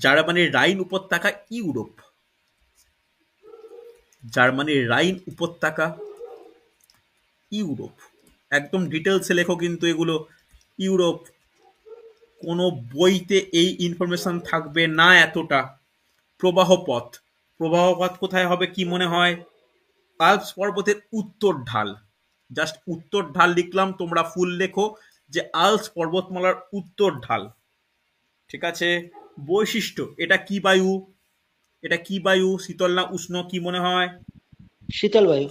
জার্মানির রাইন উপত্যকা ইউরোপ। জার্মানির রাইন উপত্যকা ইউরোপ। একদম ডিটেলসে লেখো কিন্তু এগুলো, ইউরোপ। কোনো বইতে এই ইনফরমেশন থাকবে না এতটা। প্রবাহ পথ, প্রবাহ পথ কোথায় হবে কি মনে হয়? আল্পস পর্বতের উত্তর ঢাল। জাস্ট উত্তর ঢাল লিখলাম, তোমরা ফুল লেখো যে আল্পস পর্বতমালার উত্তর ঢাল। ঠিক আছে? বৈশিষ্ট্য, এটা কি বায়ু? এটা কি বায়ু? শীতল না উষ্ণ কি মনে হয়? শীতল বায়ু।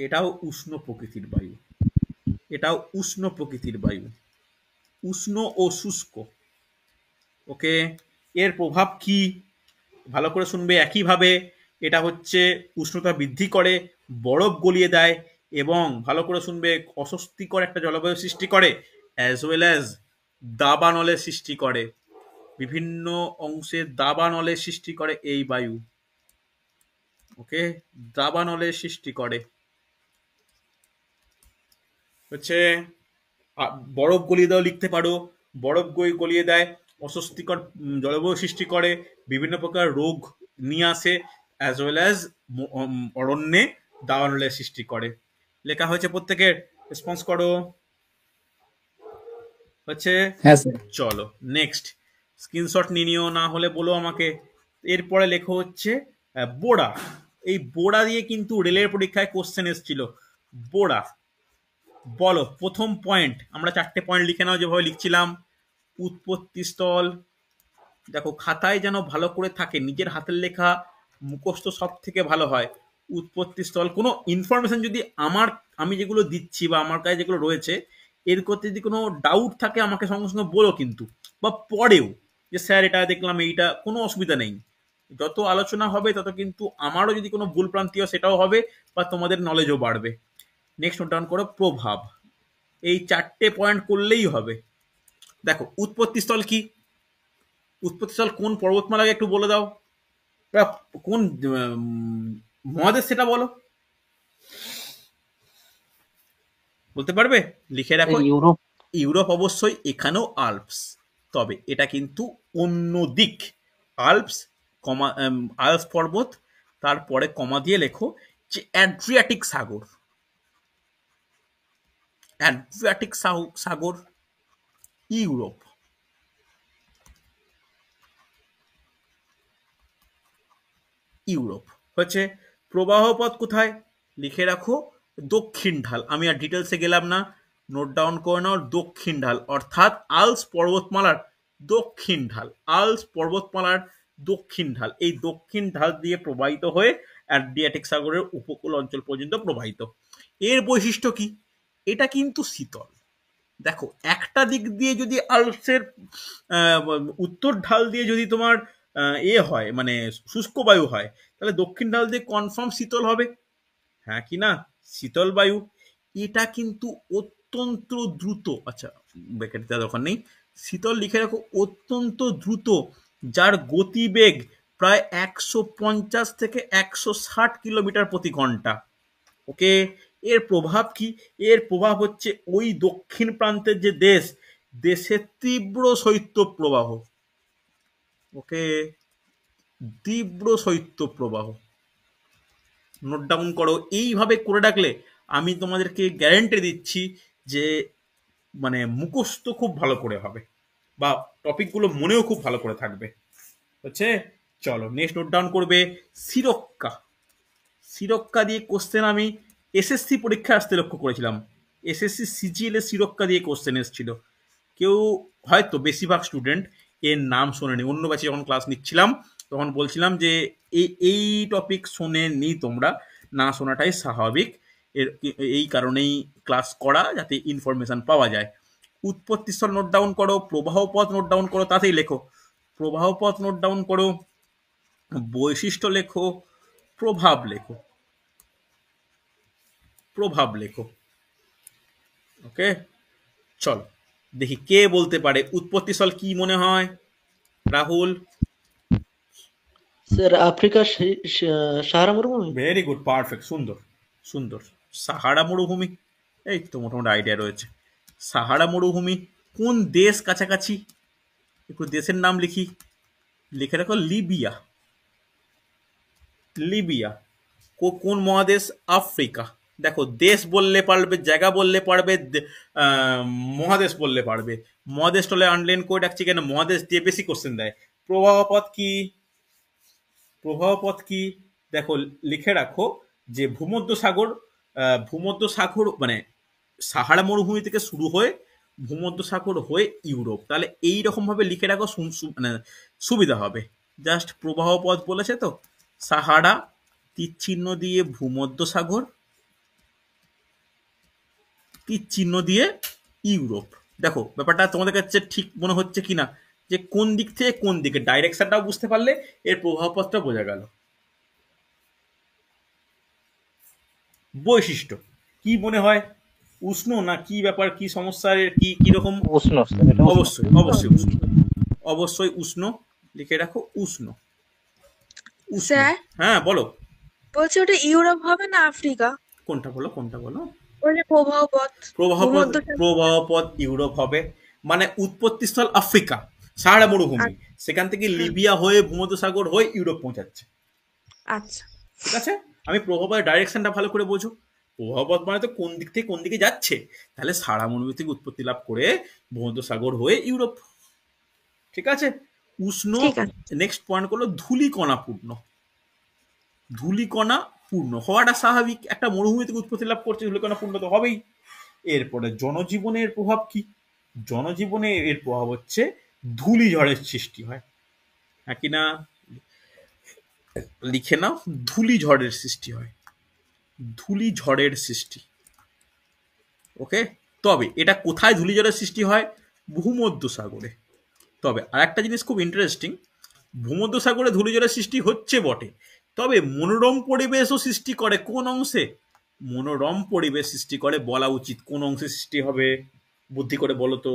এটাও উষ্ণ প্রকৃতির বায়ু। এটাও উষ্ণ প্রকৃতির বায়ু, উষ্ণ ও শুষ্ক। ওকে, এর প্রভাব কি? ভালো করে শুনবে। একইভাবে এটা হচ্ছে উষ্ণতা বৃদ্ধি করে, বরফ গলিয়ে দেয়, এবং ভালো করে শুনবে অস্বস্তিকর একটা জলবায়ু সৃষ্টি করে, অ্যাজ ওয়েল অ্যাজ দাবানলের সৃষ্টি করে। বিভিন্ন অংশে দাবানলের সৃষ্টি করে এই বায়ু। ওকে, দাবানলের সৃষ্টি করে হচ্ছে। বরফ গলিয়ে দেওয়া লিখতে পারো, বরফ গলিয়ে দেয়, অস্বস্তিকর জলবায়ু সৃষ্টি করে, বিভিন্ন প্রকার রোগ নিয়ে আসে, অ্যাজ ওয়েল অ্যাজ অরণ্যে দাবানলের সৃষ্টি করে। লেখা হয়েছে প্রত্যেকের? রেসপন্স করো। হচ্ছে? হ্যাঁ স্যার। চলো নেক্সট, স্ক্রিনশট নিয়ে নিও, না হলে বলো আমাকে। এরপরে লেখো হচ্ছে বোড়া। এই বোড়া দিয়ে কিন্তু রেলের পরীক্ষায় কোশ্চেন এসেছিল। বোড়া, বলো প্রথম পয়েন্ট। আমরা 4টে পয়েন্ট লিখে নাও যেভাবে লিখছিলাম। উৎপত্তি স্থল, দেখো খাতায় যেন ভালো করে থাকে, নিজের হাতের লেখা মুখস্থ সব থেকে ভালো হয়। উৎপত্তি স্থল, কোনো ইনফরমেশন যদি আমি যেগুলো দিচ্ছি বা আমার কাছে যেগুলো রয়েছে এর করতে যদি কোনো ডাউট থাকে আমাকে সঙ্গে সঙ্গে বলো কিন্তু, বা পরেও যে স্যার এটা দেখলাম এইটা, কোনো অসুবিধা নেই। যত আলোচনা হবে তত কিন্তু আমারও যদি কোনো ভুল প্রান্তি হয় সেটাও হবে, বা তোমাদের নলেজও বাড়বে। নেক্সট নোট ডাউন করো, প্রভাব। এই 4টে পয়েন্ট করলেই হবে। দেখো উৎপত্তি স্থল কি? উৎপত্তি স্থল কোন পর্বতমালাকে একটু বলে দাও, বা কোন মহাদেশ সেটা বলো, বলতে পারবে? লিখে রাখো ইউরোপ। ইউরোপ অবশ্যই, এখানেও আল্পস, তবে এটা কিন্তু অন্য দিক। আল্পস আল্পস পর্বত, তারপরে কমা দিয়ে লেখো যে অ্যাড্রিয়াটিক সাগর। অ্যাড্রিয়াটিক সাগর ইউরোপ। ইউরোপ হচ্ছে। প্রবাহপথ কোথায়? লিখে রাখো দক্ষিণ ঢাল। আমি আর ডিটেলসে গেলাম না, নোট ডাউন করে নাও। দক্ষিণ ঢাল অর্থাৎ আল্পস পর্বতমালার দক্ষিণ ঢাল। আল্পস পর্বতমালার দক্ষিণ ঢাল, এই দক্ষিণ ঢাল দিয়ে প্রবাহিত হয়ে অ্যাড্রিয়াটিক সাগরের উপকূল অঞ্চল পর্যন্ত প্রবাহিত। এর বৈশিষ্ট্য কি? এটা কিন্তু শীতল। দেখো একটা দিক দিয়ে যদি আলপসের উত্তর ঢাল দিয়ে যদি তোমার হয় মানে শুষ্ক বায়ু হয়, তাহলে দক্ষিণ ঢাল দিয়ে কনফার্ম শীতল হবে, হ্যাঁ কি না? শীতল বায়ু। এটা কিন্তু অত্যন্ত দ্রুত, আচ্ছা ব্র্যাকেট দেওয়ার দরকার নেই, শীতল লিখে রাখো, অত্যন্ত দ্রুত, যার গতিবেগ প্রায় 150 থেকে 160 কিলোমিটার প্রতি ঘন্টা। ওকে, এর প্রভাব কি? এর প্রভাব হচ্ছে ওই দক্ষিণ প্রান্তের যে দেশের তীব্র শৈত্য প্রবাহ। ওকে, তীব্র শৈত্য প্রবাহ নোট ডাউন করো। এইভাবে করে রাখলে আমি তোমাদেরকে গ্যারান্টি দিচ্ছি যে মানে মুখস্থ খুব ভালো করে হবে, বা টপিকগুলো মনেও খুব ভালো করে থাকবে, হচ্ছে। চলো নেক্সট নোট ডাউন করবে সিরক্কা। সিরক্কা দিয়ে কোশ্চেন আমি এসএসসি পরীক্ষা আসতে লক্ষ্য করেছিলাম। এসএসসি সিজিএল এর সিরক্কা দিয়ে কোশ্চেন এসেছিল। কেউ হয়তো বেশিরভাগ স্টুডেন্ট এর নাম শোনেনি। অন্য ব্যাচে যখন ক্লাস নিচ্ছিলাম তখন বলছিলাম যে এই টপিক শোনেনি তোমরা, না শোনাটাই স্বাভাবিক। এর এই কারণেই ক্লাস করা, যাতে ইনফরমেশন পাওয়া যায়। উৎপত্তিস্থল নোট ডাউন করো, প্রবাহ পথ নোট ডাউন করো, তাতেই লেখো। প্রবাহ পথ নোট ডাউন করো, বৈশিষ্ট্য লেখো, প্রভাব লেখো, প্রভাব লেখো। ওকে, চলো দেখি কে বলতে পারে উৎপত্তিস্থল কি মনে হয়। রাহুল? স্যার আফ্রিকার সাহারা মরুভূমি। ভেরি গুড, পারফেক্ট, সুন্দর সুন্দর। সাহারা মরুভূমি, এই তো মোটামুটি আইডিয়া রয়েছে। সাহারা মরুভূমি কোন দেশ কাছাকাছি? একটু দেশের নাম লিখি, লিখে রাখো লিবিয়া। লিবিয়া কোন মহাদেশ? আফ্রিকা। দেখো দেশ বললে পারবে, জায়গা বললে পারবে, মহাদেশ বললে পারবে। মহাদেশ টলে আনলাইন করে রাখছি কেন? মহাদেশ দিয়ে বেশি কোশ্চেন দেয়। প্রবাহপথ কি? প্রবাহপথ কি? দেখো লিখে রাখো যে ভূমধ্যসাগর, ভূমধ্যসাগর মানে সাহারা মরুভূমি থেকে শুরু হয়ে ভূমধ্যসাগর হয়ে ইউরোপ। তাহলে এই রকম ভাবে লিখে রাখো, মানে সুবিধা হবে। জাস্ট প্রবাহ পথ বলেছে তো, সাহারা তীর চিহ্ন দিয়ে ভূমধ্যসাগর, তীর চিহ্ন দিয়ে ইউরোপ। দেখো ব্যাপারটা তোমাদের কাছে ঠিক মনে হচ্ছে কিনা, যে কোন দিক থেকে কোন দিকে, ডাইরেকশনটাও বুঝতে পারলে এর প্রবাহ পথটা বোঝা গেল। বৈশিষ্ট্য কি মনে হয়? উষ্ণ না কি ব্যাপার, কি সমস্যা, কি কিরকম? উষ্ণ স্যার, এটা উষ্ণ। অবশ্যই অবশ্যই উষ্ণ, অবশ্যই উষ্ণ। লিখে রাখো উষ্ণ, উষ্ণ। স্যার হ্যাঁ বলো। বলছি ওটা ইউরোপ হবে না আফ্রিকা? কোনটা বলো, কোনটা বলো? ওটা প্রবাহ পথ। প্রবাহপথ, ভূমধ্যসাগর। প্রবাহপথ ইউরোপ হবে। মানে উৎপত্তিস্থল আফ্রিকা, সাহারা মরুভূমি, সেখান থেকে লিবিয়া হয়ে ভূমধ্যসাগর হয়ে ইউরোপ পৌঁছাচ্ছে। আচ্ছা ঠিক আছে, আমি প্রবাহের ডাইরেকশনটা ভালো করে বোঝো। প্রবাহপথ মানে তো কোন দিক থেকে কোন দিকে যাচ্ছে, তাহলে সারা মরুভূমি থেকে উৎপত্তি লাভ করে ভূমধ্যসাগর হয়ে ইউরোপ। ঠিক আছে। উষ্ণ, ঠিক আছে। নেক্সট পয়েন্ট করলো ধূলিকণা পূর্ণ। ধূলিকণা পূর্ণ হওয়াটা স্বাভাবিক, একটা মরুভূমি থেকে উৎপত্তি লাভ করছে, ধূলিকণা পূর্ণ তো হবেই। এরপরে জনজীবনের প্রভাব কি? জনজীবনে এর প্রভাব হচ্ছে ধূলিঝড়ের সৃষ্টি হয়, হ্যাঁ কি না? লিখে নাও, ধূলিঝড়ের সৃষ্টি হয়, ধূলিঝড়ের সৃষ্টি। ওকে, তবে এটা কোথায় ধূলিঝড়ের সৃষ্টি হয়? ভূমধ্যসাগরে। তবে আর একটা জিনিস খুব ইন্টারেস্টিং, ভূমধ্যসাগরে ধূলিঝড়ের সৃষ্টি হচ্ছে বটে, তবে মনোরম পরিবেশও সৃষ্টি করে কোন অংশে? মনোরম পরিবেশ সৃষ্টি করে, বলা উচিত কোন অংশে সৃষ্টি হবে, বুদ্ধি করে বলো তো।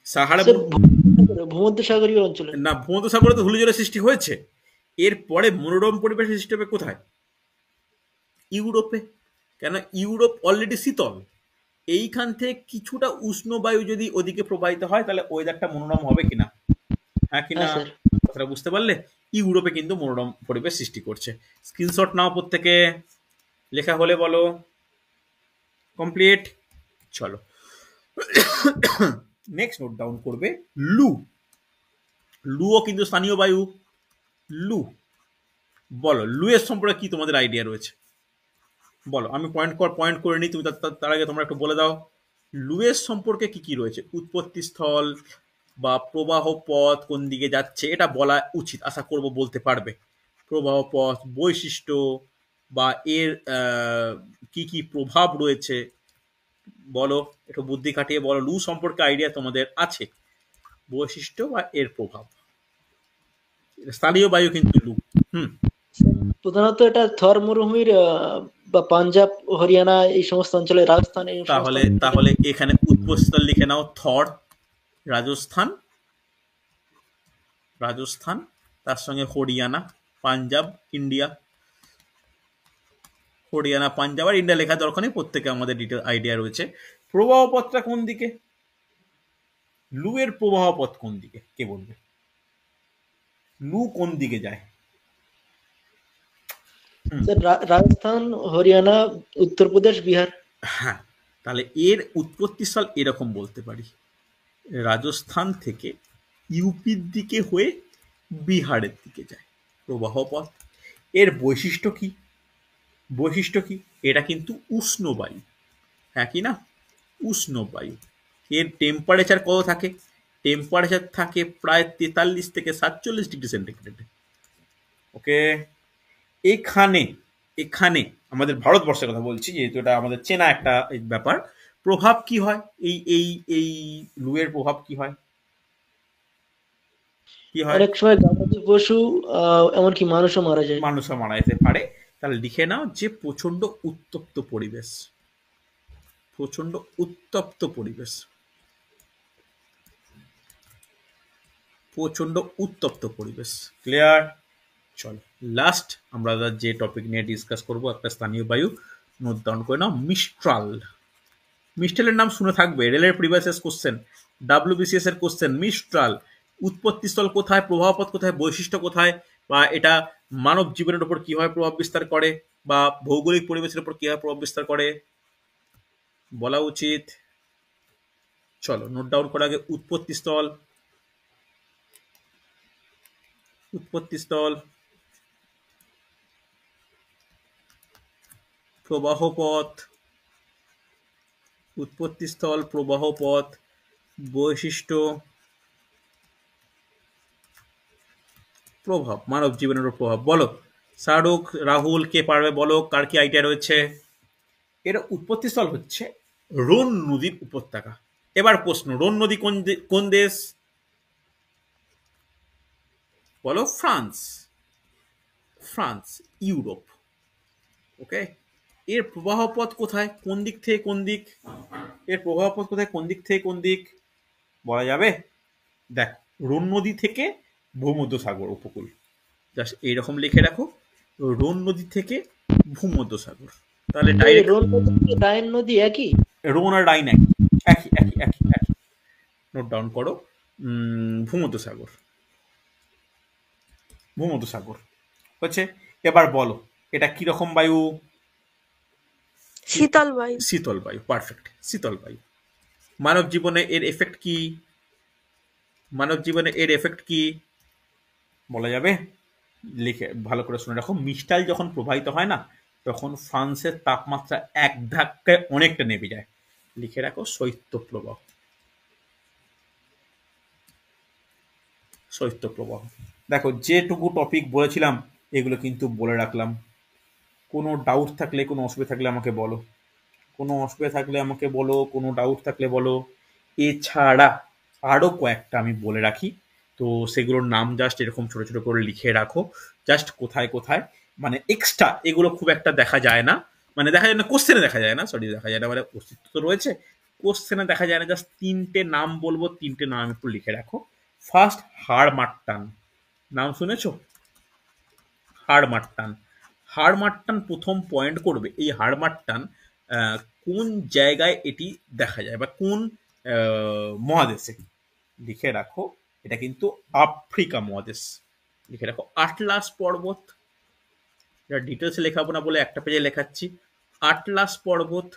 সাহারা স্যার ভূমধ্যসাগরীয় অঞ্চলে। না, ভূমধ্যসাগরে তো ধূলিঝড়ের সৃষ্টি হয়েছে, এরপরে মনোরম পরিবেশের সৃষ্টি হবে কোথায়? ইউরোপে। কেন? ইউরোপ অলরেডি শীতল, এইখান থেকে কিছুটা উষ্ণ বায়ু যদি ওদিকে প্রবাহিত হয়, তাহলে ওয়েদারটা মনোরম হবে কিনা, হ্যাঁ কিনা? হ্যাঁ স্যার। কথাটা বুঝতে পারলে? ইউরোপে কিন্তু মনোরম পরিবেশ সৃষ্টি করছে। স্ক্রিনশট নাও প্রত্যেকে, লেখা হলে বলো। কমপ্লিট। চলো নেক্সট নোট ডাউন করবে লু। লুও কিন্তু স্থানীয় বায়ু। লু, বলো লু এর সম্পর্কে কি তোমাদের আইডিয়া রয়েছে? বলো, আমি পয়েন্ট করে নিই, তুমি তার আগে তোমরা একটু বলে দাও লুয়ের সম্পর্কে কি কি রয়েছে। উৎপত্তি স্থল বা প্রবাহ পথ কোন দিকে যাচ্ছে, এটা বলা উচিত, আশা করব বলতে পারবে। প্রবাহ পথ, বৈশিষ্ট্য, বা এর কি কি প্রভাব রয়েছে বলো, একটু বুদ্ধি খাটিয়ে বলো। লু সম্পর্কে আইডিয়া তোমাদের আছে, বৈশিষ্ট্য বা এর প্রভাব। স্থানীয় বায়ু কিন্তু লু। হুম। প্রধানত এটা থর মরুভূমির বা পাঞ্জাব, হরিয়ানা এই সমস্ত অঞ্চলে, রাজস্থান এই সমস্ত তাহলে অঞ্চলে। তাহলে এখানে উৎপস্থল লিখে নাও, থর রাজস্থান, রাজস্থান, তার সঙ্গে হরিয়ানা, পাঞ্জাব, ইন্ডিয়া। হরিয়ানা, পাঞ্জাব আর ইন্ডিয়া লেখা দরকার নেই, প্রত্যেকে আমাদের ডিটেল আইডিয়া রয়েছে। প্রবাহ পথটা কোন দিকে? লু এর প্রবাহ পথ কোন দিকে কে বলবে? লু কোন দিকে যায়? স্যার, রাজস্থান, হরিয়ানা, উত্তরপ্রদেশ, বিহার। হ্যাঁ, তাহলে এর উৎপত্তিস্থল এরকম বলতে পারি, রাজস্থান থেকে ইউপির দিকে হয়ে বিহারের দিকে যায় প্রবাহ পথ। এর বৈশিষ্ট্য কি? বৈশিষ্ট্য কি? এটা কিন্তু উষ্ণ বায়ু, হ্যাঁ কি না? উষ্ণ বায়ু। এর টেম্পারেচার কত থাকে? টেম্পারেচার থাকে প্রায় 43 থেকে 47 ডিগ্রি সেন্টিগ্রেড। ওকে, এখানে এখানে আমাদের ভারতবর্ষের কথা বলছি, যেহেতু এটা আমাদের চেনা একটা ব্যাপার। প্রভাব কি হয় এই এই এই লুয়ের প্রভাব কি হয়? কি হয়? অনেক সময় গবাদি পশু, এমনকি মানুষও মারা যায়। মানুষও মারা যেতে পারে। তাহলে লিখে নাও যে প্রচন্ড উত্তপ্ত পরিবেশ, প্রচন্ড উত্তপ্ত পরিবেশ, প্রচন্ড উত্তপ্ত পরিবেশ। ক্লিয়ার? চলো লাস্ট আমরা যে টপিক নিয়ে ডিসকাস করব, একটা স্থানীয় বায়ু, নোট ডাউন করে নাও, মিস্ট্রাল। মিস্ট্রালের নাম শুনে থাকবে, রেলের প্রিভিয়াস কোশ্চেন, ডাব্লিউবিসিএস এর কোশ্চেন। মিস্ট্রাল উৎপত্তিস্থল কোথায়, প্রবাহপথ কোথায়, বৈশিষ্ট্য কোথায়, বা এটা মানব জীবনের উপর কিভাবে প্রভাব বিস্তার করে, বা ভৌগোলিক পরিবেশের উপর কিভাবে প্রভাব বিস্তার করে বলা উচিত। চলো নোট ডাউন করার আগে, উৎপত্তিস্থল, উৎপত্তিস্থল, প্রবাহপথ, উৎপত্তিস্থল, প্রবাহপথ, বৈশিষ্ট্য, প্রভাব, মানব জীবনের উপর প্রভাব। বলো শাহরুখ, রাহুল, কে পারবে বলো, কার কি আইডিয়া রয়েছে? এর উৎপত্তিস্থল হচ্ছে রোন নদীর উপত্যকা। এবার প্রশ্ন, রোন নদী কোন দেশ বলো? France, France, Europe. ওকে, এর প্রবাহপথ কোথায়, কোন দিক থেকে কোন দিক? এর প্রবাহপথ কোথায়, কোন দিক থেকে কোন দিক বলা যাবে? দেখ, রোন নদী থেকে ভূমধ্যসাগর উপকূল, জাস্ট এইরকম লিখে রাখো, রোন নদী থেকে ভূমধ্যসাগর। তাহলে ডাইরেক্ট রোন নদী, রাইন নদী একই? রোন আর রাইন একই, একই একই একই একই। নোট ডাউন করো, ভূমধ্যসাগর, ভূমধ্যসাগর হচ্ছে। এবার বলো এটা কিরকম বায়ু? শীতল বায়ু। শীতল বায়ু, পারফেক্ট, শীতল বায়ু। মানব জীবনে এর এফেক্ট কি? মানব জীবনে এর এফেক্ট কি বলা যাবে? লিখে ভালো করে শুনে রাখো, মিস্টাল যখন প্রবাহিত হয় না, তখন ফ্রান্সের তাপমাত্রা এক ধাক্কায় অনেকটা নেমে যায়। লিখে রাখো, শৈত্যপ্রবাহ, শৈত্যপ্রবাহ। দেখো যেটুকু টপিক বলেছিলাম এগুলো কিন্তু বলে রাখলাম। কোনো ডাউট থাকলে, কোনো অসুবিধা থাকলে আমাকে বলো, কোনো অসুবিধা থাকলে আমাকে বলো, কোনো ডাউট থাকলে বলো। এছাড়া আরও কয়েকটা আমি বলে রাখি, তো সেগুলোর নাম জাস্ট এরকম ছোট ছোট করে লিখে রাখো, জাস্ট কোথায় কোথায়, মানে এক্সট্রা এগুলো খুব একটা দেখা যায় না, মানে দেখা যায় না কোশ্চেনে, দেখা যায় না, সরি দেখা যায় না, মানে অস্তিত্ব তো রয়েছে, কোশ্চেনে দেখা যায় না। জাস্ট তিনটে নাম বলবো, তিনটে নাম একটু লিখে রাখো। ফার্স্ট, হাড়মাট্টান, নাম শুনেছো? হাড়মাট্টান, হাড়মাট্টান প্রথম পয়েন্ট করবে। এই হাড়মাট্টান কোন জায়গায় এটি দেখা যায়, বা কোন মহাদেশে? লিখে রাখো, এটা কিন্তু আফ্রিকা মহাদেশ। লিখে রাখো, আটলাস পর্বত, এটা ডিটেলসে লেখাবো না বলে একটা পেজে লেখাচ্ছি। আটলাস পর্বত,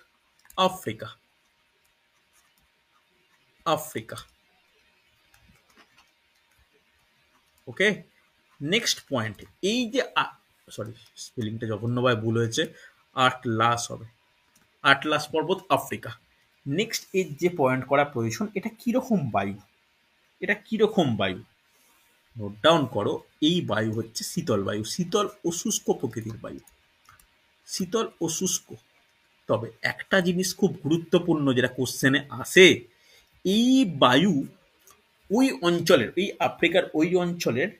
আফ্রিকা, আফ্রিকা। ওকে, নেক্সট পয়েন্ট, এই যে সরি স্পেলিংটা জঘন্যভাবে ভুল হয়েছে, আটলাস হবে, আটলাস পর্বত, আফ্রিকা। নেক্সট এর যে পয়েন্ট করা প্রয়োজন, এটা কিরকম বায়ু, এটা কিরকম বায়ু নোট ডাউন করো। এই বায়ু হচ্ছে শীতল বায়ু, শীতল ও শুষ্ক প্রকৃতির বায়ু। শীতল ও শুষ্ক। তবে একটা জিনিস খুব গুরুত্বপূর্ণ যেটা কোশ্চেনে আসে, এই বায়ু ওই অঞ্চলের, এই আফ্রিকার ওই অঞ্চলের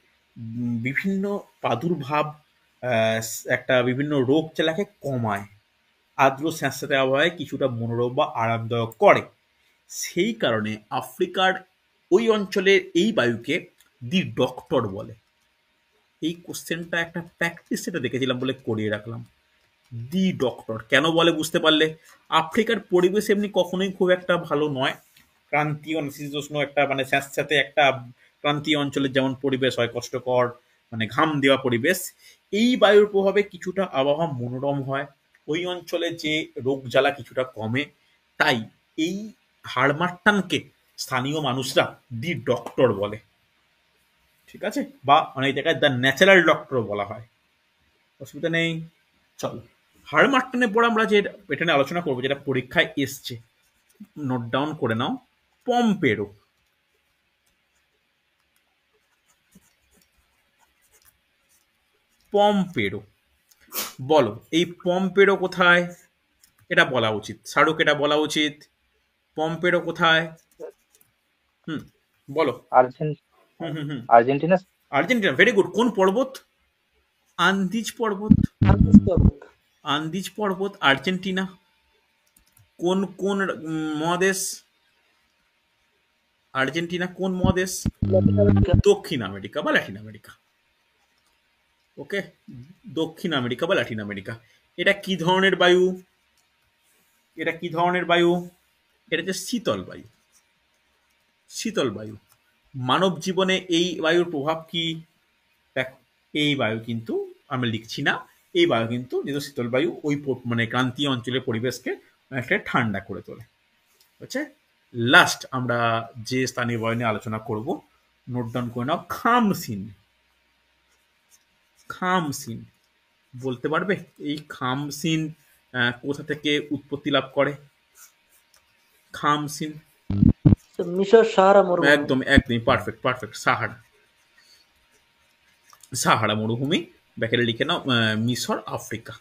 বিভিন্ন প্রাদুর্ভাব, একটা বিভিন্ন রোগ জ্বালাকে কমায়, আর্দ্র স্যাঁতস্যাঁতে আবহাওয়ায় কিছুটা মনোরম বা আরামদায়ক করে। সেই কারণে আফ্রিকার ওই অঞ্চলের এই বায়ুকে দি ডক্টর বলে। এই কোশ্চেনটা একটা প্র্যাকটিস সেটা দেখেছিলাম বলে করিয়ে রাখলাম। দি ডক্টর কেন বলে বুঝতে পারলে, আফ্রিকার পরিবেশ এমনি কখনোই খুব একটা ভালো নয়। ক্রান্তীয় নাতিশীতোষ্ণ একটা মানে স্যাঁতস্যাঁতে একটা ক্রান্তীয় অঞ্চলের যেমন পরিবেশ হয় কষ্টকর, মানে ঘাম দেওয়া পরিবেশ, এই বায়ুর প্রভাবে কিছুটা আবহাওয়া মনোরম হয়, ওই অঞ্চলে যে রোগ জ্বালা কিছুটা কমে। তাই এই হাড়মাট্টানকে স্থানীয় মানুষরা দি ডক্টর বলে, ঠিক আছে, বা অনেক জায়গায় দ্য ন্যাচারাল ডক্টর বলা হয়, অসুবিধা নেই। চলো, হাড়মাট্টানের পর আমরা যে এটা নিয়ে আলোচনা করবো যেটা পরীক্ষায় এসছে, নোট ডাউন করে নাও, পম্পেরো। পম্পেরো, বলো এই পম্পেরো কোথায়? এটা বলা উচিত, শাহরুখ এটা বলা উচিত। পম্পেরো কোথায়? হুম, বলো। হুম হুম হুম আর্জেন্টিনা। Argentina, very good. কোন পর্বত? আন্দিজ পর্বত। আন্দিজ পর্বত। আন্দিজ পর্বত আর্জেন্টিনা। কোন কোন মহাদেশ? আর্জেন্টিনা কোন মহাদেশ? Latin America. দক্ষিণ আমেরিকা বা ল্যাটিন আমেরিকা। ওকে, দক্ষিণ আমেরিকা বা ল্যাটিন আমেরিকা। এটা কি ধরনের বায়ু? এটা কি ধরনের বায়ু? এটা হচ্ছে শীতল বায়ু। শীতল বায়ু। মানব জীবনে এই বায়ুর প্রভাব কি? দেখো, এই বায়ু কিন্তু আমি লিখছি না, এই বায়ু কিন্তু যেহেতু শীতল বায়ু ওই মানে ক্রান্তীয় অঞ্চলের পরিবেশকে অনেকটা ঠান্ডা করে তোলে। হচ্ছে লাস্ট আমরা যে স্থানীয় বায়ু নিয়ে আলোচনা করব, নোট ডাউন করে নাও, খামসিন। খামসিন বলতে পারবে এই খামসিন কোথা থেকে উৎপত্তি লাভ করে? খামসিন মিশর সাহারা মরুভূমি। একদম একদমই পারফেক্ট পারফেক্ট, সাহারা। সাহারা মরুভূমি, ব্যাকেটে লিখে নাও, মিশর আফ্রিকা।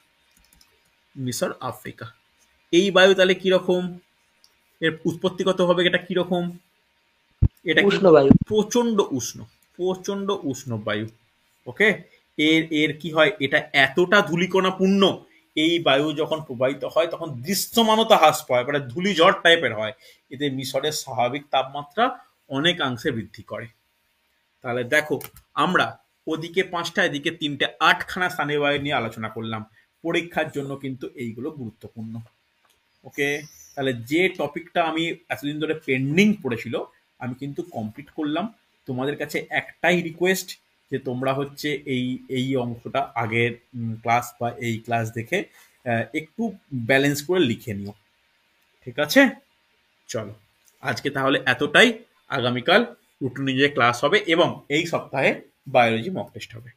মিশর আফ্রিকা। এই বায়ু তাহলে কিরকম, এর উৎপত্তিগত হবে এটা কিরকম? এটা উষ্ণ বায়ু। প্রচন্ড উষ্ণ, প্রচন্ড উষ্ণ বায়ু। ওকে, এর এর কি হয়, এটা এতটা ধূলিকণাপূর্ণ, এই বায়ু যখন প্রবাহিত হয় তখন দৃশ্যমানতা হ্রাস পায়, মানে ধূলিঝড় টাইপের হয়। এতে মিশরের স্বাভাবিক তাপমাত্রা অনেকাংশে বৃদ্ধি করে। তাহলে দেখো, আমরা ওদিকে 5টা এদিকে 3টে, 8খানা স্থানীয় বায়ু নিয়ে আলোচনা করলাম। পরীক্ষার জন্য কিন্তু এইগুলো গুরুত্বপূর্ণ। ওকে, তাহলে যে টপিকটা আমি এতদিন ধরে পেন্ডিং পড়েছিল আমি কিন্তু কমপ্লিট করলাম। তোমাদের কাছে একটাই রিকোয়েস্ট যে তোমরা হচ্ছে এই এই অংশটা আগের ক্লাস বা এই ক্লাস দেখে একটু ব্যালেন্স করে লিখে নিও, ঠিক আছে? চলো, আজকে তাহলে এতটাই। আগামীকাল রুটিন অনুযায়ী ক্লাস হবে এবং এই সপ্তাহে বায়োলজি মক টেস্ট হবে।